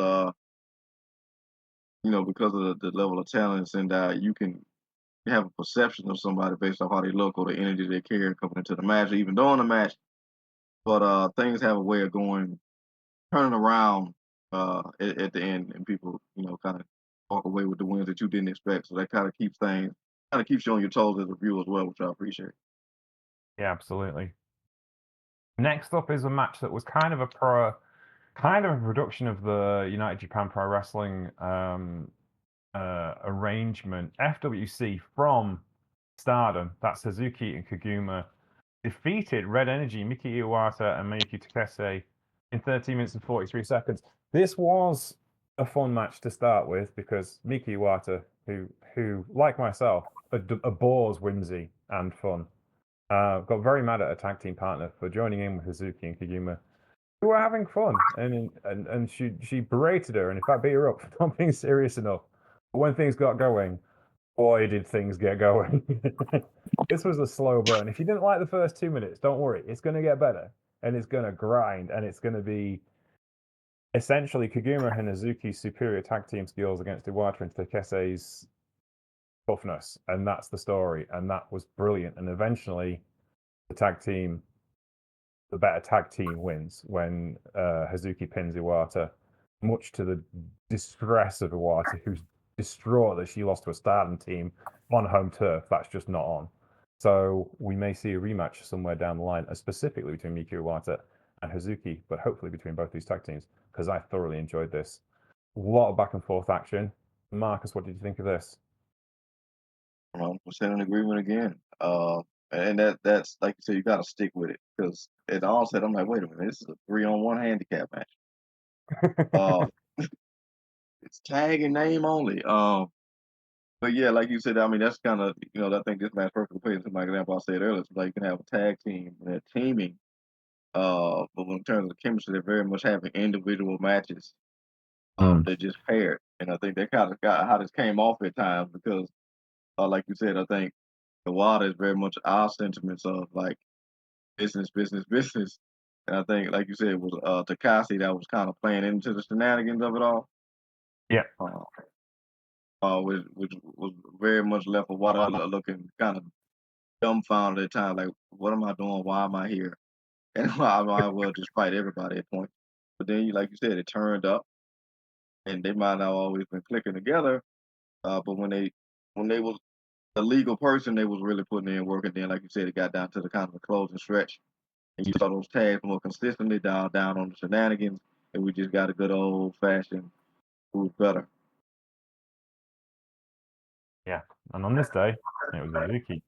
because of the level of talent and you can have a perception of somebody based off how they look or the energy they carry coming into the match, or even during the match. But things have a way of turning around at the end, and people, kind of walk away with the wins that you didn't expect. So that kind of keeps you on your toes as a viewer as well, which I appreciate. Yeah, absolutely. Next up is a match that was kind of a production of the United Japan Pro Wrestling arrangement. FWC from Stardom, that's Suzuki and Kaguma, defeated Red Energy, Miki Iwata and Mayuki Takese in 13 minutes and 43 seconds. This was a fun match to start with because Miki Iwata, who like myself, abhors whimsy and fun, got very mad at a tag team partner for joining in with Suzuki and Kaguma, who were having fun, and she berated her and in fact beat her up for not being serious enough. But when things got going, boy, did things get going. This was a slow burn. If you didn't like the first 2 minutes, don't worry. It's going to get better, and it's going to grind, and it's going to be essentially Kaguma Hanazuki's superior tag team skills against Iwata and Takese's toughness, and that's the story, and that was brilliant. And eventually, the better tag team wins when Hazuki pins Iwata, much to the distress of Iwata, who's distraught that she lost to a Stardom team on home turf. That's just not on. So we may see a rematch somewhere down the line, specifically between Miki Iwata and Hazuki, but hopefully between both these tag teams, because I thoroughly enjoyed this. A lot of back and forth action. Marcus, what did you think of this? 100% in agreement again. And that's like you said, you got to stick with it because at the onset, I'm like, wait a minute, this is a 3-on-1 handicap match. Uh, it's tag and name only. But yeah, like you said, I mean, that's kind of, I think this match perfectly plays into my example I said earlier. It's like you can have a tag team and they're teaming. But in terms of chemistry, they're very much having individual matches. They're just paired. And I think they kind of got how this came off at times because, like you said, I think the water is very much our sentiments of like business, business, business. And I think, like you said, it was Takashi that was kind of playing into the shenanigans of it all. Yeah. Which was very much left with water looking kind of dumbfounded at times, like, what am I doing? Why am I here? And I might as well just fight everybody at points. But then, like you said, it turned up, and they might not always been clicking together. But when they was a legal person, they was really putting in work. And then, like you said, it got down to the kind of a closing stretch. And you saw those tags more consistently dialed down on the shenanigans, and we just got a good old fashioned who's better. Yeah, and on this day, it was Suzuki.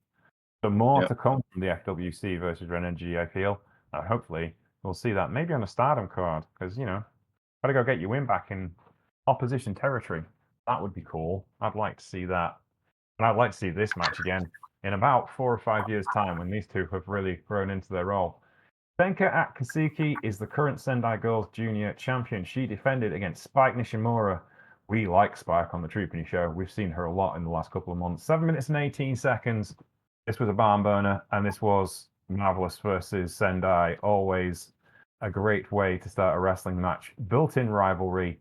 So more Yep. to come from the FWC versus Red Energy, I feel. Hopefully, we'll see that maybe on a Stardom card, because, gotta go get your win back in opposition territory. That would be cool. I'd like to see that. And I'd like to see this match again in about 4 or 5 years' time when these two have really grown into their role. Senka Akatsuki is the current Sendai Girls Junior champion. She defended against Spike Nishimura. We like Spike on the Troopany Show. We've seen her a lot in the last couple of months. 7 minutes and 18 seconds. This was a barn burner, and this was Marvelous versus Sendai. Always a great way to start a wrestling match. Built-in rivalry,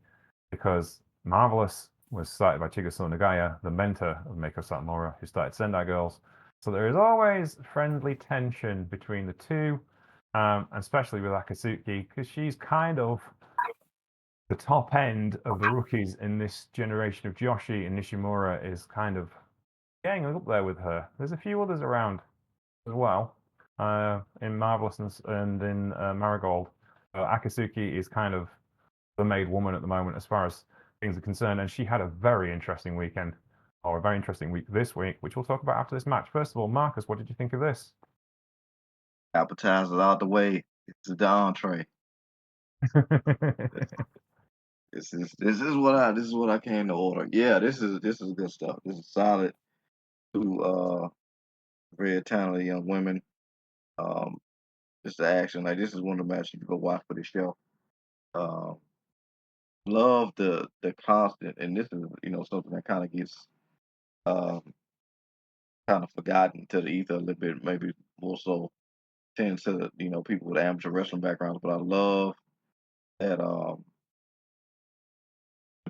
because Marvelous was started by Chigusa Nagaya, the mentor of Meiko Satomura, who started Sendai Girls. So there is always friendly tension between the two, especially with Akatsuki, because she's kind of the top end of the rookies in this generation of Joshi, and Nishimura is kind of getting up there with her. There's a few others around as well, in Marvelous and in Marigold. Akatsuki is kind of the made woman at the moment as far as things are concerned, and she had a very interesting weekend, or a very interesting week this week, which we'll talk about after this match. First of all, Marcus, what did you think of this? Appetizers out the way. It's the entree. This is what I came to order. Yeah, this is good stuff. This is solid. Two very talented young women. Just the action. Like this is one of the matches you go watch for the show. Love the constant, and this is something that kind of gets kind of forgotten to the ether a little bit, maybe more so tend to people with amateur wrestling backgrounds. But I love that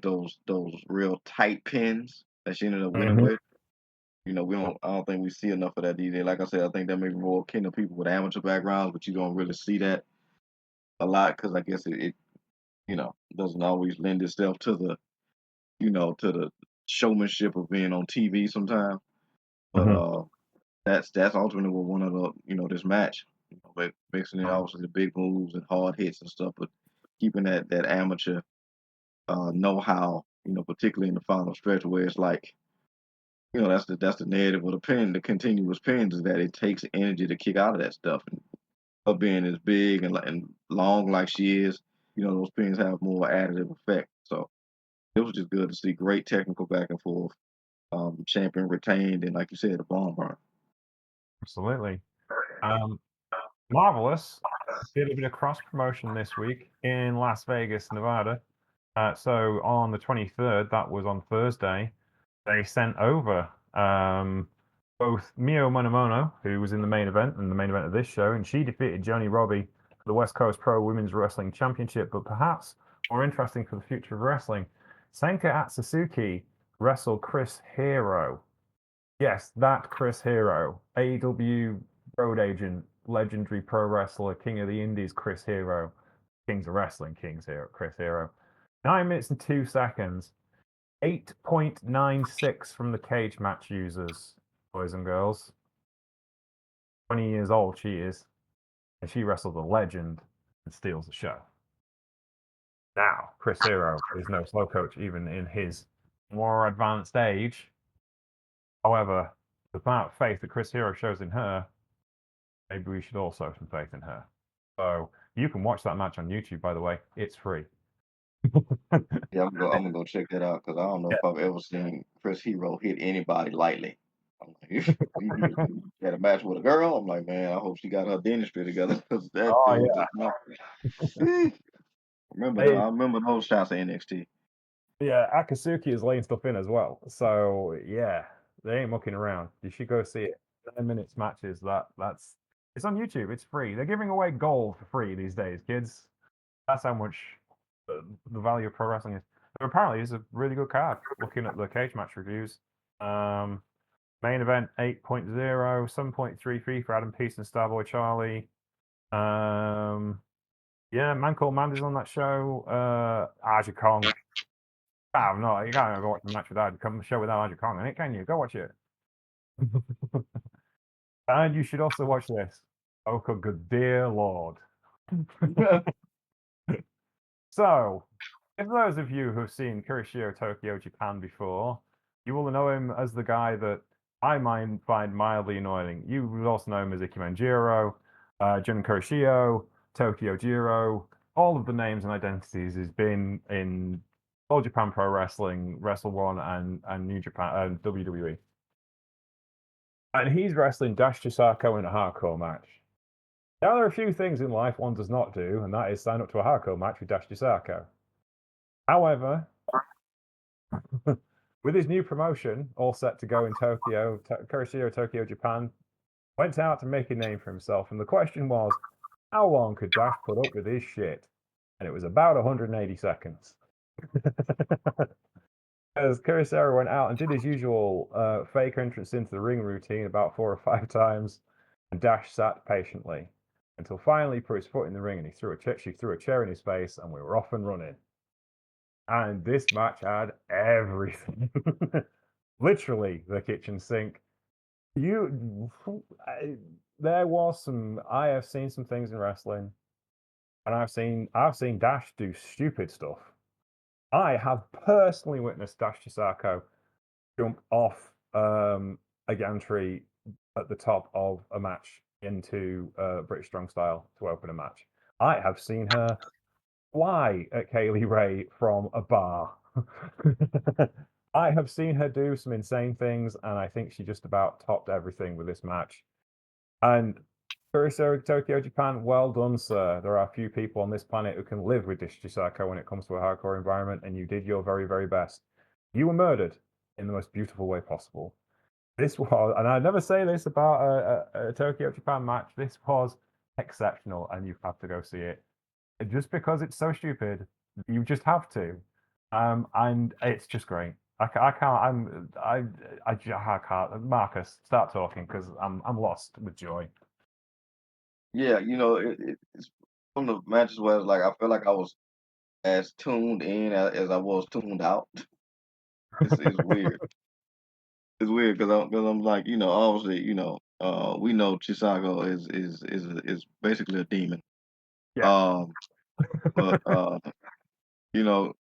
those real tight pins that she ended up winning with. I don't think we see enough of that these days. Like I said, I think that may be more akin to people with amateur backgrounds, but you don't really see that a lot because I guess it doesn't always lend itself to the to the showmanship of being on TV sometimes. But Mhm. that's ultimately what one of the this match, mixing it obviously the big moves and hard hits and stuff, but keeping that amateur know-how, particularly in the final stretch where it's like, that's the narrative of the pin, the continuous pins is that it takes energy to kick out of that stuff. And her being as big and long like she is, those pins have more additive effect. So it was just good to see great technical back and forth. Champion retained, and like you said, a bomb burn. Absolutely. Um, Marvelous did a bit of cross promotion this week in Las Vegas, Nevada. So on the 23rd, that was on Thursday, they sent over both Mio Monomono, who was in the main event and the main event of this show, and she defeated Johnny Robbie for the West Coast Pro Women's Wrestling Championship. But perhaps more interesting for the future of wrestling, Senka Atsutsuki wrestled Chris Hero. Yes, that Chris Hero, AEW road agent, legendary pro wrestler, King of the Indies, Chris Hero, Kings of Wrestling, Kings Hero, Chris Hero. 9 minutes and 2 seconds, 8.96 from the cage match users, boys and girls. 20 years old she is, and she wrestled a legend and steals the show. Now, Chris Hero is no slow coach even in his more advanced age. However, the amount of faith that Chris Hero shows in her, maybe we should also have some faith in her. So you can watch that match on YouTube, by the way. It's free. Yeah, I'm gonna go check that out because I don't know Yeah. if I've ever seen Chris Hero hit anybody lightly. I'm like, he had a match with a girl. I'm like, man, I hope she got her dentistry together because that Oh dude yeah. does not. I Hey, remember those shots at NXT. yeah, Akatsuki is laying stuff in as well. So yeah, they ain't mucking around. You should go see it. 9 minutes matches. That's it's on YouTube. It's free. They're giving away gold for free these days, kids. That's how much the value of pro wrestling is. But apparently, it's a really good card. Looking at the cage match reviews, main event 8.0, 7.33 for Adam Peace and Starboy Charlie. Yeah, Man Called Mandy's on that show. Aja Kong. Oh no, you can't go watch the match without come show without Aja Kong in it, can you? Go watch it. And you should also watch this. Oh, good dear Lord. So, if those of you who've seen Kurishiro Tokyo Japan before, you will know him as the guy that I find mildly annoying. You would also know him as Ikimanjiro, Jun Kurishio, Tokyo Jiro. All of the names and identities he's been in All Japan Pro Wrestling, Wrestle One, and New Japan and WWE. And he's wrestling Dash Chisako in a hardcore match. Now, there are a few things in life one does not do, and that is sign up to a hardcore match with Dash Chisako. However, with his new promotion all set to go in Tokyo, Kurishiro Tokyo Japan went out to make a name for himself, and the question was, how long could Dash put up with his shit? And it was about 180 seconds. As Kurishiro went out and did his usual fake entrance into the ring routine about 4 or 5 times, and Dash sat patiently until finally he put his foot in the ring and she threw a chair in his face, and we were off and running. And this match had everything. Literally the kitchen sink. There was some. I have seen some things in wrestling, and I've seen Dash do stupid stuff. I have personally witnessed Dash Chisako jump off a gantry at the top of a match into British Strong Style to open a match. I have seen her fly at Kaylee Ray from a bar. I have seen her do some insane things, and I think she just about topped everything with this match. And Kurishiro Tokyo Japan, well done, sir. There are a few people on this planet who can live with Dash Chisako when it comes to a hardcore environment, and you did your very, very best. You were murdered in the most beautiful way possible. This was, and I never say this about a Tokyo Japan match, this was exceptional, and you have to go see it. Just because it's so stupid, you just have to. And it's just great. I can't. I can't. Marcus, start talking because I'm lost with joy. Yeah, it's one of the matches where it's like I feel like I was as tuned in as I was tuned out. It's weird. It's weird because I'm like, obviously, we know Chisago is basically a demon. Yeah. Um, but you know,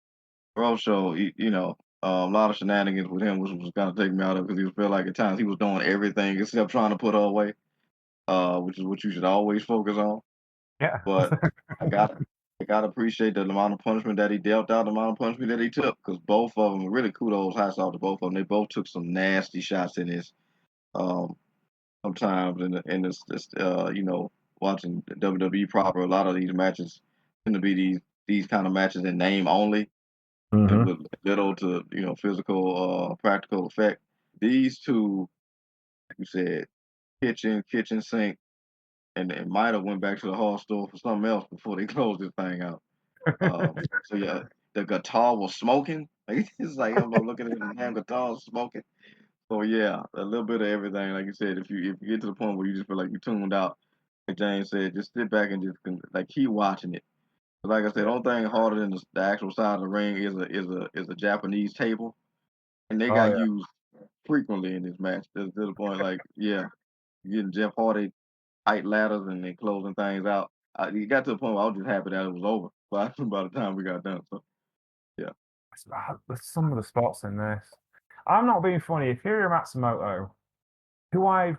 Rosho, a lot of shenanigans with him was kind of taking me out of because he felt like at times he was doing everything except trying to put her away, which is what you should always focus on. Yeah. But I got I got to appreciate the amount of punishment that he dealt out, the amount of punishment that he took, because both of them really kudos, hats off to both of them. They both took some nasty shots in this. Um, Sometimes watching WWE proper, a lot of these matches tend to be these kind of matches in name only and Mm-hmm. with little to physical practical effect. These two, like you said, kitchen sink, and might have went back to the hall store for something else before they closed this thing out. So yeah, the guitar was smoking. Like, it's like I'm looking at the damn guitar smoking. So yeah, a little bit of everything. Like you said, if you get to the point where you just feel like you tuned out, like James said, just sit back and just like keep watching it. But like I said, the Yeah. only thing harder than the actual side of the ring is a Japanese table, and they Oh got yeah. used frequently in this match. To the point, like yeah, getting Jeff Hardy tight ladders and then closing things out. You got to the point where I was just happy that it was over by the time we got done. So yeah. There's some of the spots in this. I'm not being funny. If Hiro Matsumoto, who I've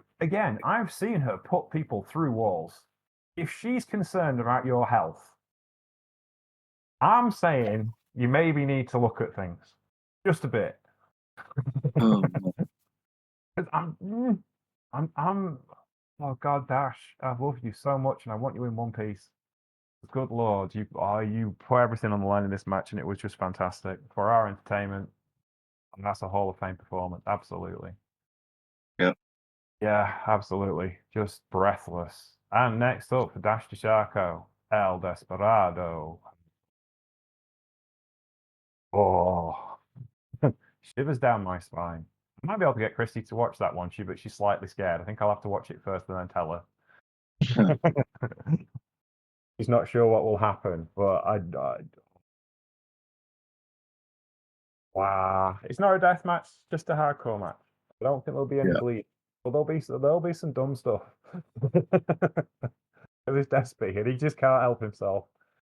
seen her put people through walls. If she's concerned about your health, I'm saying you maybe need to look at things just a bit. Um, 'Cause oh God, Dash, I've loved you so much, and I want you in one piece. Good Lord, you put everything on the line in this match, and it was just fantastic for our entertainment. And that's a Hall of Fame performance, absolutely. yeah. Yeah, absolutely. Just breathless. And next up for Dash DeSharko, El Desperado. Oh, shivers down my spine. I might be able to get Christy to watch that one, but she's slightly scared. I think I'll have to watch it first and then tell her. She's not sure what will happen, but wow, it's not a death match, just a hardcore match. I don't think there'll be any Yeah. bleed. But there'll be some dumb stuff. There's Despy, and he just can't help himself.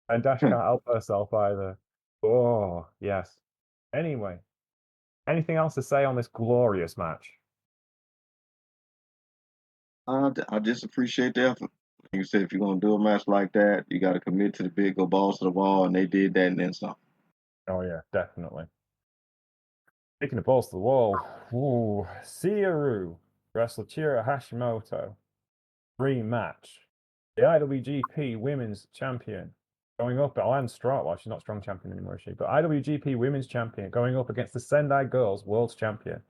And Dash can't help herself either. Oh, yes. Anyway, anything else to say on this glorious match? I just appreciate the effort. Like you said, if you're gonna do a match like that, you got to commit to the big go balls to the wall, and they did that and then some. Oh, yeah, definitely. Speaking of balls to the wall, ooh, Syuri wrestled Chihiro Hashimoto. Rematch. The IWGP Women's Champion going up, and strong. Well, she's not strong champion anymore, is she? But IWGP Women's Champion going up against the Sendai Girls World Champion,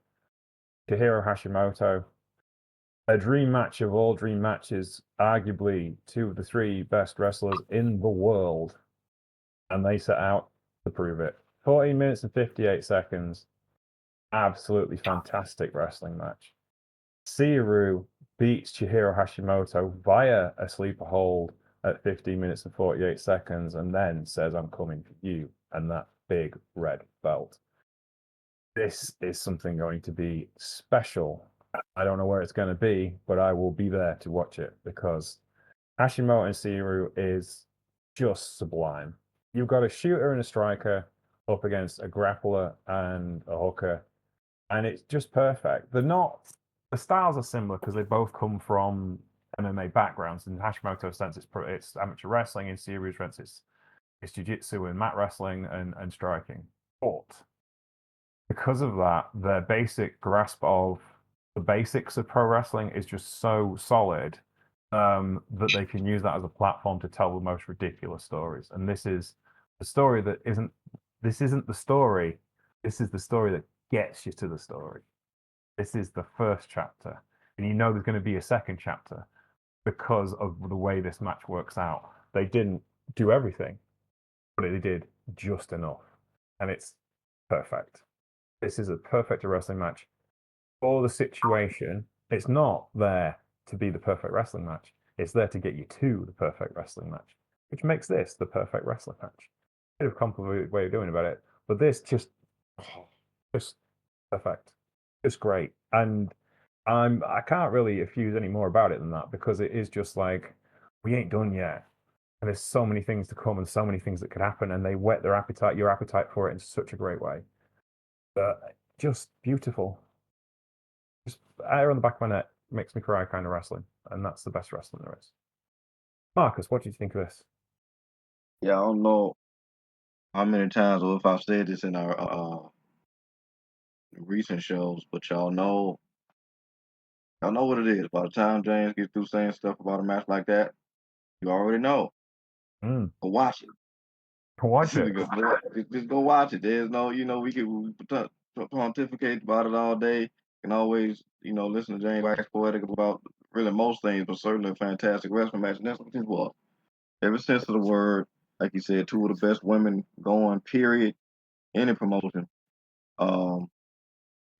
Chihiro Hashimoto. A dream match of all dream matches, arguably two of the three best wrestlers in the world. And they set out to prove it. 14 minutes and 58 seconds. Absolutely fantastic wrestling match. Syuri beats Chihiro Hashimoto via a sleeper hold at 15 minutes and 48 seconds and then says, I'm coming for you, and that big red belt. This is something going to be special. I don't know where it's going to be, but I will be there to watch it because Hashimoto and Syuri is just sublime. You've got a shooter and a striker up against a grappler and a hooker, and it's just perfect. The styles are similar because they both come from MMA backgrounds. In Hashimoto's sense, it's amateur wrestling. In Syuri's sense, it's jiu-jitsu and mat wrestling and striking. But because of that, their basic grasp of the basics of pro wrestling is just so solid that they can use that as a platform to tell the most ridiculous stories. And this is the story that isn't. This isn't the story. This is the story that gets you to the story. This is the first chapter, and you know there's going to be a second chapter because of the way this match works out. They didn't do everything, but they did just enough, and it's perfect. This is a perfect wrestling match for the situation. It's not there to be the perfect wrestling match. It's there to get you to the perfect wrestling match, which makes this the perfect wrestling match. Bit of a complicated way of doing about it, but this just Perfect. It's great. And I can't really effuse any more about it than that because it is just like we ain't done yet. And there's so many things to come and so many things that could happen, and they whet your appetite for it in such a great way. But just beautiful. Just hair on the back of my neck makes me cry kind of wrestling, and that's the best wrestling there is. Marcus, what do you think of this? Yeah, I don't know how many times or if I've said this in our recent shows, but y'all know what it is. By the time James gets through saying stuff about a match like that, you already know. Mm. Go watch it. Watch it. Just go watch it. There's no, we can pontificate about it all day. You can always, listen to James wax poetic about really most things, but certainly a fantastic wrestling match. And that's what this was. Every sense of the word, like you said, two of the best women going, period, any promotion. And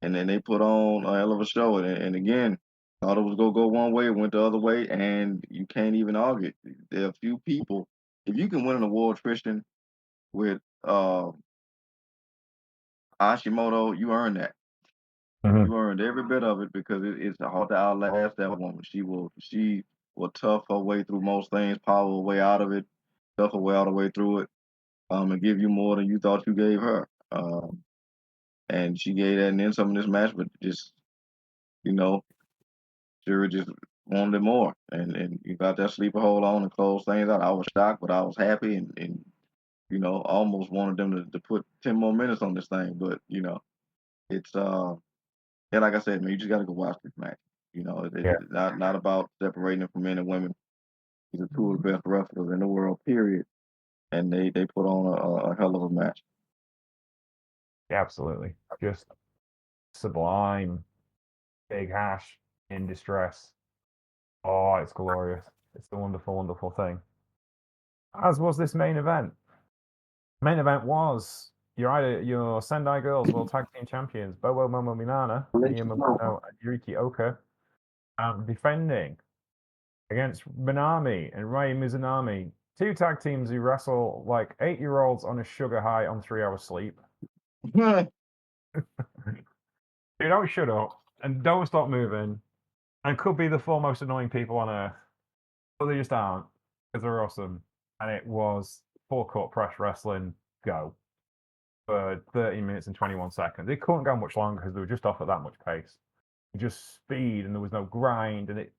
then they put on a hell of a show. And again, thought it was gonna go one way, it went the other way, and you can't even argue. There are a few people. If you can win an award, Tristan, with Hashimoto, you earned that. Mhm. You earned every bit of it because it's hard to outlast that woman. She will tough her way through most things, power her way out of it, tough her way all the way through it, and give you more than you thought you gave her. And she gave that and then some in this match, but just you know, Syuri just wanted it more. And you got that sleeper hold on and close things out. I was shocked, but I was happy and almost wanted them to put 10 more minutes on this thing. But, it's yeah, like I said, man, you just gotta go watch this match. Yeah. It's not about separating it from men and women. These are two of the best wrestlers in the world, period. And they put on a hell of a match. Yeah, absolutely. Just sublime. Big Hash in distress. Oh, it's glorious. It's a wonderful, wonderful thing. As was this main event. Main event was your Sendai Girls World Tag Team Champions, Bobo Momo Minana and Yamamoto and Yuriki Oka, defending against Minami and Rai Mizunami, two tag teams who wrestle like 8-year-olds on a sugar high on 3 hours sleep. You don't shut up and don't stop moving and could be the four most annoying people on earth, but they just aren't because they're awesome. And it was four-court press wrestling go for 30 minutes and 21 seconds. It couldn't go much longer because they were just off at that much pace. Just speed, and there was no grind. And it,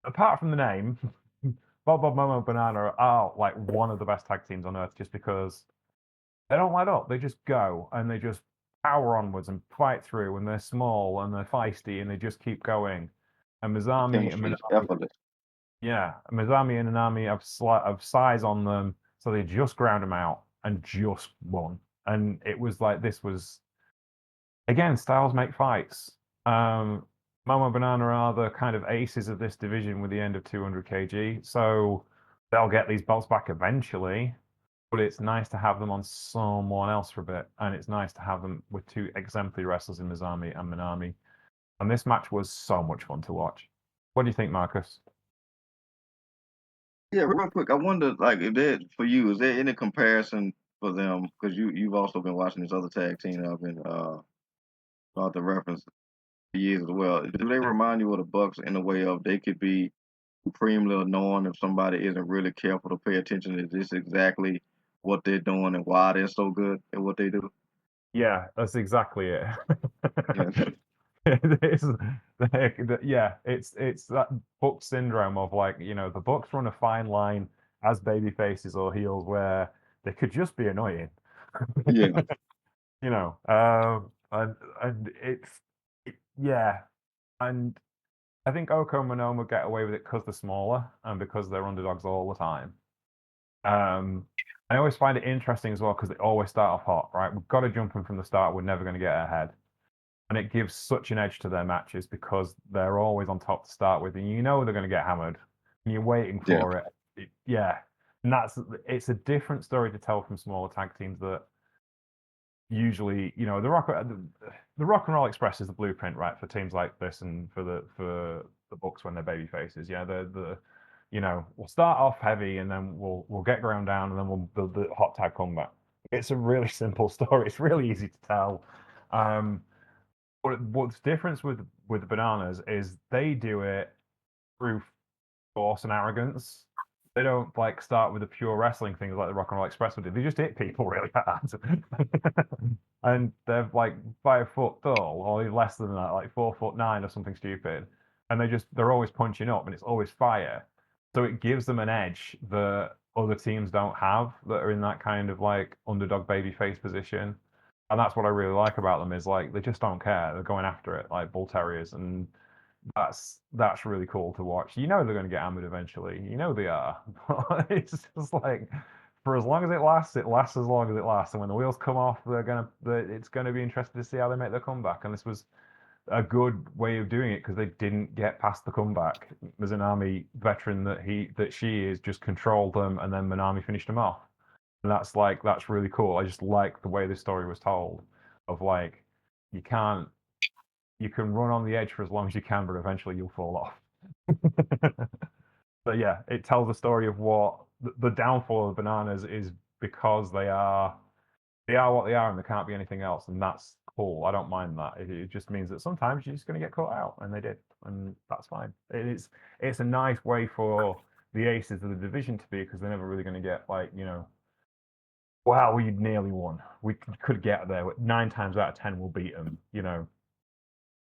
apart from the name, Bob Momo Banana are like one of the best tag teams on earth just because they don't let up. They just go and they just power onwards and fight through. And they're small and they're feisty and they just keep going. And Mizami and Minami, yeah, Mizami and Nanami have size on them, so they just ground them out and just won. And it was like this was again styles make fights. Momo Banana are the kind of aces of this division with the end of 200 kg, so they'll get these belts back eventually. But it's nice to have them on someone else for a bit, and it's nice to have them with two exemplary wrestlers in Mizami and Minami. And this match was so much fun to watch. What do you think, Marcus? Yeah, real quick, I wonder, like, if that for you, is there any comparison for them? Because you've also been watching this other tag team that I've been about to reference for years as well. Do they remind you of the Bucks in a way of they could be supremely annoying if somebody isn't really careful to pay attention? Is this exactly what they're doing and why they're so good at what they do? Yeah, that's exactly it. Yeah, It's, yeah, it's that book syndrome of like, the books run a fine line as baby faces or heels where they could just be annoying. yeah, And yeah, and I think Oko and Monoma get away with it because they're smaller and because they're underdogs all the time. I always find it interesting as well because they always start off hot, right? We've got to jump in from the start. We're never going to get ahead. And it gives such an edge to their matches because they're always on top to start with, and they're going to get hammered, and you're waiting yeah, for it. Yeah, and it's a different story to tell from smaller tag teams that usually, the Rock and Roll Express is the blueprint, right, for teams like this and for the Bucks when they're baby faces. Yeah, we'll start off heavy and then we'll get ground down and then we'll build the hot tag comeback. It's a really simple story. It's really easy to tell. But what's difference with the bananas is they do it through force and arrogance. They don't like start with the pure wrestling things like the Rock and Roll Express would do. They just hit people really hard, and they're like 5 foot tall or less than that, like 4'9" or something stupid. And they're always punching up, and it's always fire. So it gives them an edge that other teams don't have that are in that kind of like underdog babyface position. And that's what I really like about them is like they just don't care. They're going after it like bull terriers, and that's really cool to watch. You know they're going to get hammered eventually. You know they are. It's just like for as long as it lasts as long as it lasts. And when the wheels come off, it's gonna be interesting to see how they make their comeback. And this was a good way of doing it because they didn't get past the comeback. Mizunami, veteran that she is, just controlled them, and then Manami finished them off. And that's really cool. I just like the way the story was told. Of like, you can't you can run on the edge for as long as you can, but eventually you'll fall off. So yeah, it tells the story of what the downfall of bananas is because they are what they are, and there can't be anything else, and that's cool. I don't mind that. It just means that sometimes you're just going to get caught out, and they did, and that's fine. It's a nice way for the aces of the division to be because they're never really going to get like wow, we nearly won. We could get there. 9 times out of 10, we'll beat them.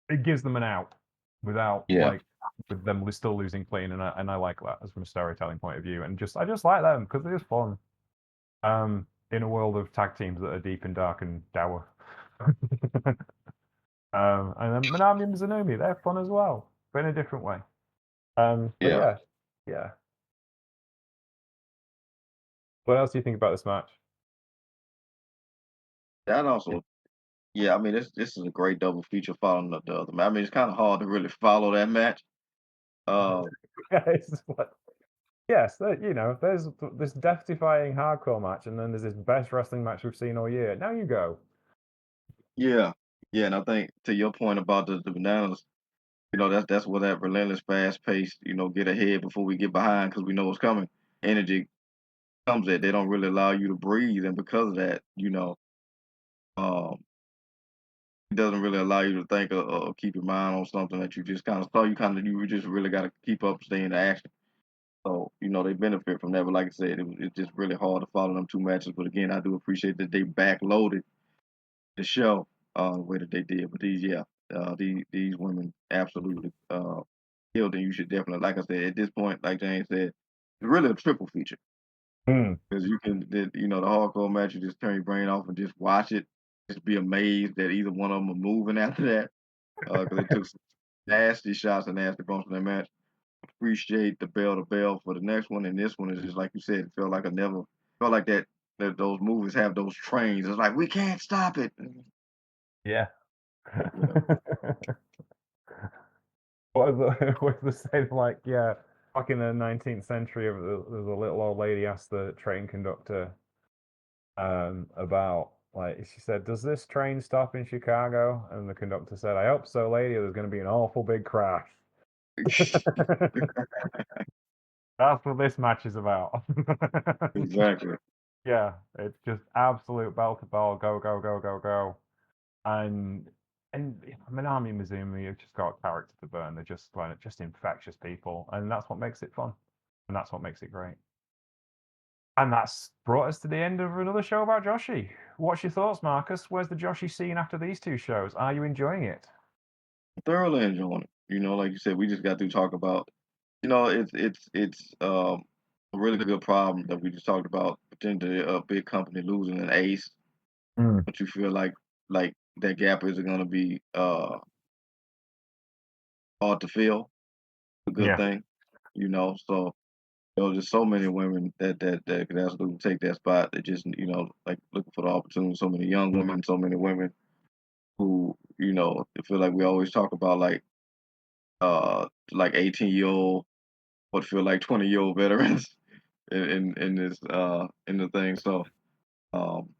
It gives them an out without Yeah. like with them still losing clean, and I like that as from a storytelling point of view, and I just like them because they're just fun. In a world of tag teams that are deep and dark and dour. And then Manami and Mizunami, they're fun as well, but in a different way. But Yeah. yeah. What else do you think about this match? That also, yeah. I mean, this is a great double feature following the other. I mean, it's kind of hard to really follow that match. It's like, yes, there's this death-defying hardcore match, and then there's this best wrestling match we've seen all year. Now you go. Yeah, yeah, and I think to your point about the bananas, that's where that relentless, fast pace, get ahead before we get behind because we know what's coming. Energy comes at. They don't really allow you to breathe, and because of that, um, it doesn't really allow you to think or keep your mind on something that you just kind of saw. You just really got to keep up, stay in the action. So they benefit from that. But like I said, it's just really hard to follow them two matches. But again, I do appreciate that they backloaded the show the way that they did. But these women absolutely killed, and you should definitely, like I said, at this point, like James said, it's really a triple feature Mm. because the hardcore match, you just turn your brain off and just watch it, just be amazed that either one of them are moving after that because they took some nasty shots and nasty bumps in that match. Appreciate the bell to bell for the next one, and this one is just like you said, it felt like that those movies have those trains. It's like we can't stop it. Yeah. Yeah. What was the saying? Like, yeah, back in the 19th century, there's a little old lady asked the train conductor about, like, she said, "Does this train stop in Chicago?" And the conductor said, "I hope so, lady. There's going to be an awful big crash." That's what this match is about. Exactly. Yeah, it's just absolute bell to bell, go, go, go, go, go. And Minami and Mizumi have just got character to burn. They're just infectious people, and that's what makes it fun, and that's what makes it great. And that's brought us to the end of another show about Joshi. What's your thoughts, Marcus? Where's the Joshi scene after these two shows? Are you enjoying it? Thoroughly enjoying it. Like you said, we just got to talk about. It's a really good problem that we just talked about. Potentially a big company losing an ace, Mm. but you feel like that gap isn't going to be hard to fill. A good Yeah. thing, So there's so many women that could absolutely take that spot. They just like looking for the opportunity. So many young women, so many women who feel like we always talk about like 18-year-old what feel like 20-year-old veterans in this in the thing. So um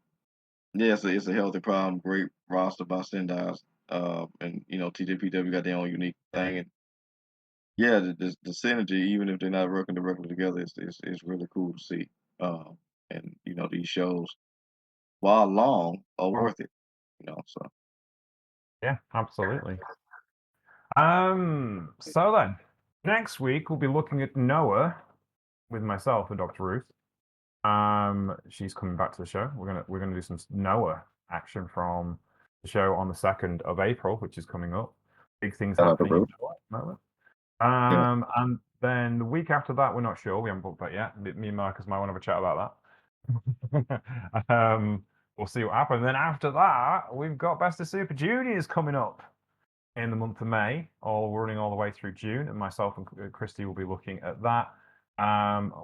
yeah, it's a healthy problem. Great roster by Sendai's. And TJPW got their own unique thing. And yeah, the synergy, even if they're not working directly together, is really cool to see. And these shows, while long, are worth it. So Yeah, absolutely. So then, next week we'll be looking at Noah with myself and Dr. Ruth. She's coming back to the show. We're gonna do some Noah action from the show on the 2nd of April, which is coming up. Big things Shout out to happening in Ruth. Noah at the moment. Yeah. And then the week after that, we're not sure. We haven't booked that yet. Me and Marcus might want to have a chat about that. We'll see what happens. Then after that, we've got Best of Super Juniors coming up in the month of May, all running all the way through June, and myself and Christy will be looking at that.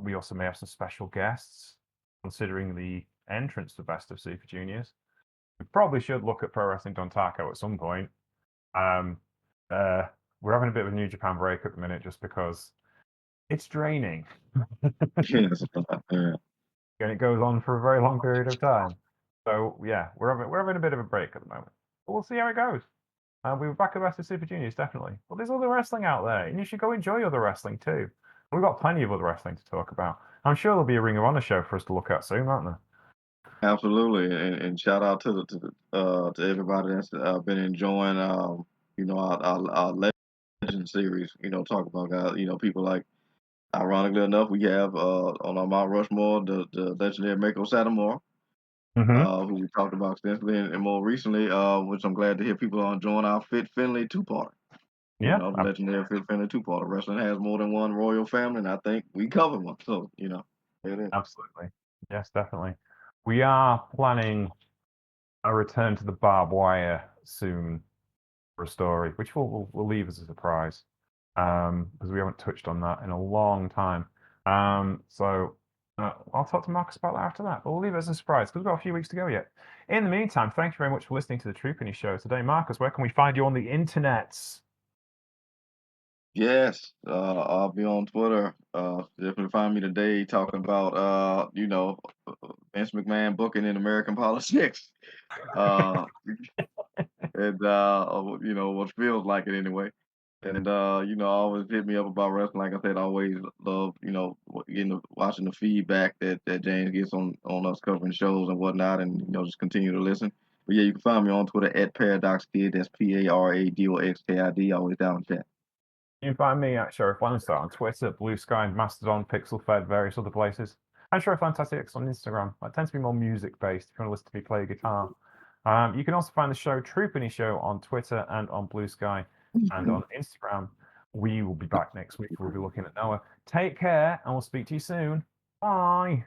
We also may have some special guests, considering the entrance to Best of Super Juniors. We probably should look at Pro Wrestling Dontaku at some point. We're having a bit of a New Japan break at the minute just because it's draining. Yes. Yeah. And it goes on for a very long period of time. So yeah, we're having a bit of a break at the moment. But we'll see how it goes. We're back at Best of Super Juniors, definitely. But there's other wrestling out there, and you should go enjoy other wrestling too. We've got plenty of other wrestling to talk about. I'm sure there'll be a Ring of Honor show for us to look at soon, aren't there? Absolutely, and shout out to to everybody that's been enjoying our legend series. Talk about guys. People like, ironically enough, we have on our Mount Rushmore the legendary Mako Satomura, Mm-hmm. who we talked about extensively, and more recently, which I'm glad to hear people are enjoying our Fit Finley two-parter. Yeah, The legendary Fit Finley two-parter. Wrestling has more than one royal family, and I think we cover one. So there it is. absolutely. Yes, definitely. We are planning a return to the barbed wire soon for a story, which we'll leave as a surprise, because we haven't touched on that in a long time. So I'll talk to Marcus about that after that, but we'll leave it as a surprise because we've got a few weeks to go yet. In the meantime, thank you very much for listening to the Troopany Show today. Marcus, where can we find you on the internets? Yes, I'll be on Twitter. Definitely find me today talking about Vince McMahon booking in American politics. Uh, and what feels like it anyway. And always hit me up about wrestling. Like I said, I always love watching the feedback that James gets on us covering shows and whatnot, and just continue to listen. But yeah, you can find me on Twitter at Paradox Kid. That's PARADOXKID. Always down to chat. You can find me at Sheriff Lannister on Twitter, Blue Sky, Mastodon, Pixel Fed, various other places. And Sheriff Fantastics on Instagram. I tend to be more music based if you want to listen to me play guitar. You can also find the show Troopany Show on Twitter and on Blue Sky and on Instagram. We will be back next week. We'll be looking at Noah. Take care, and we'll speak to you soon. Bye.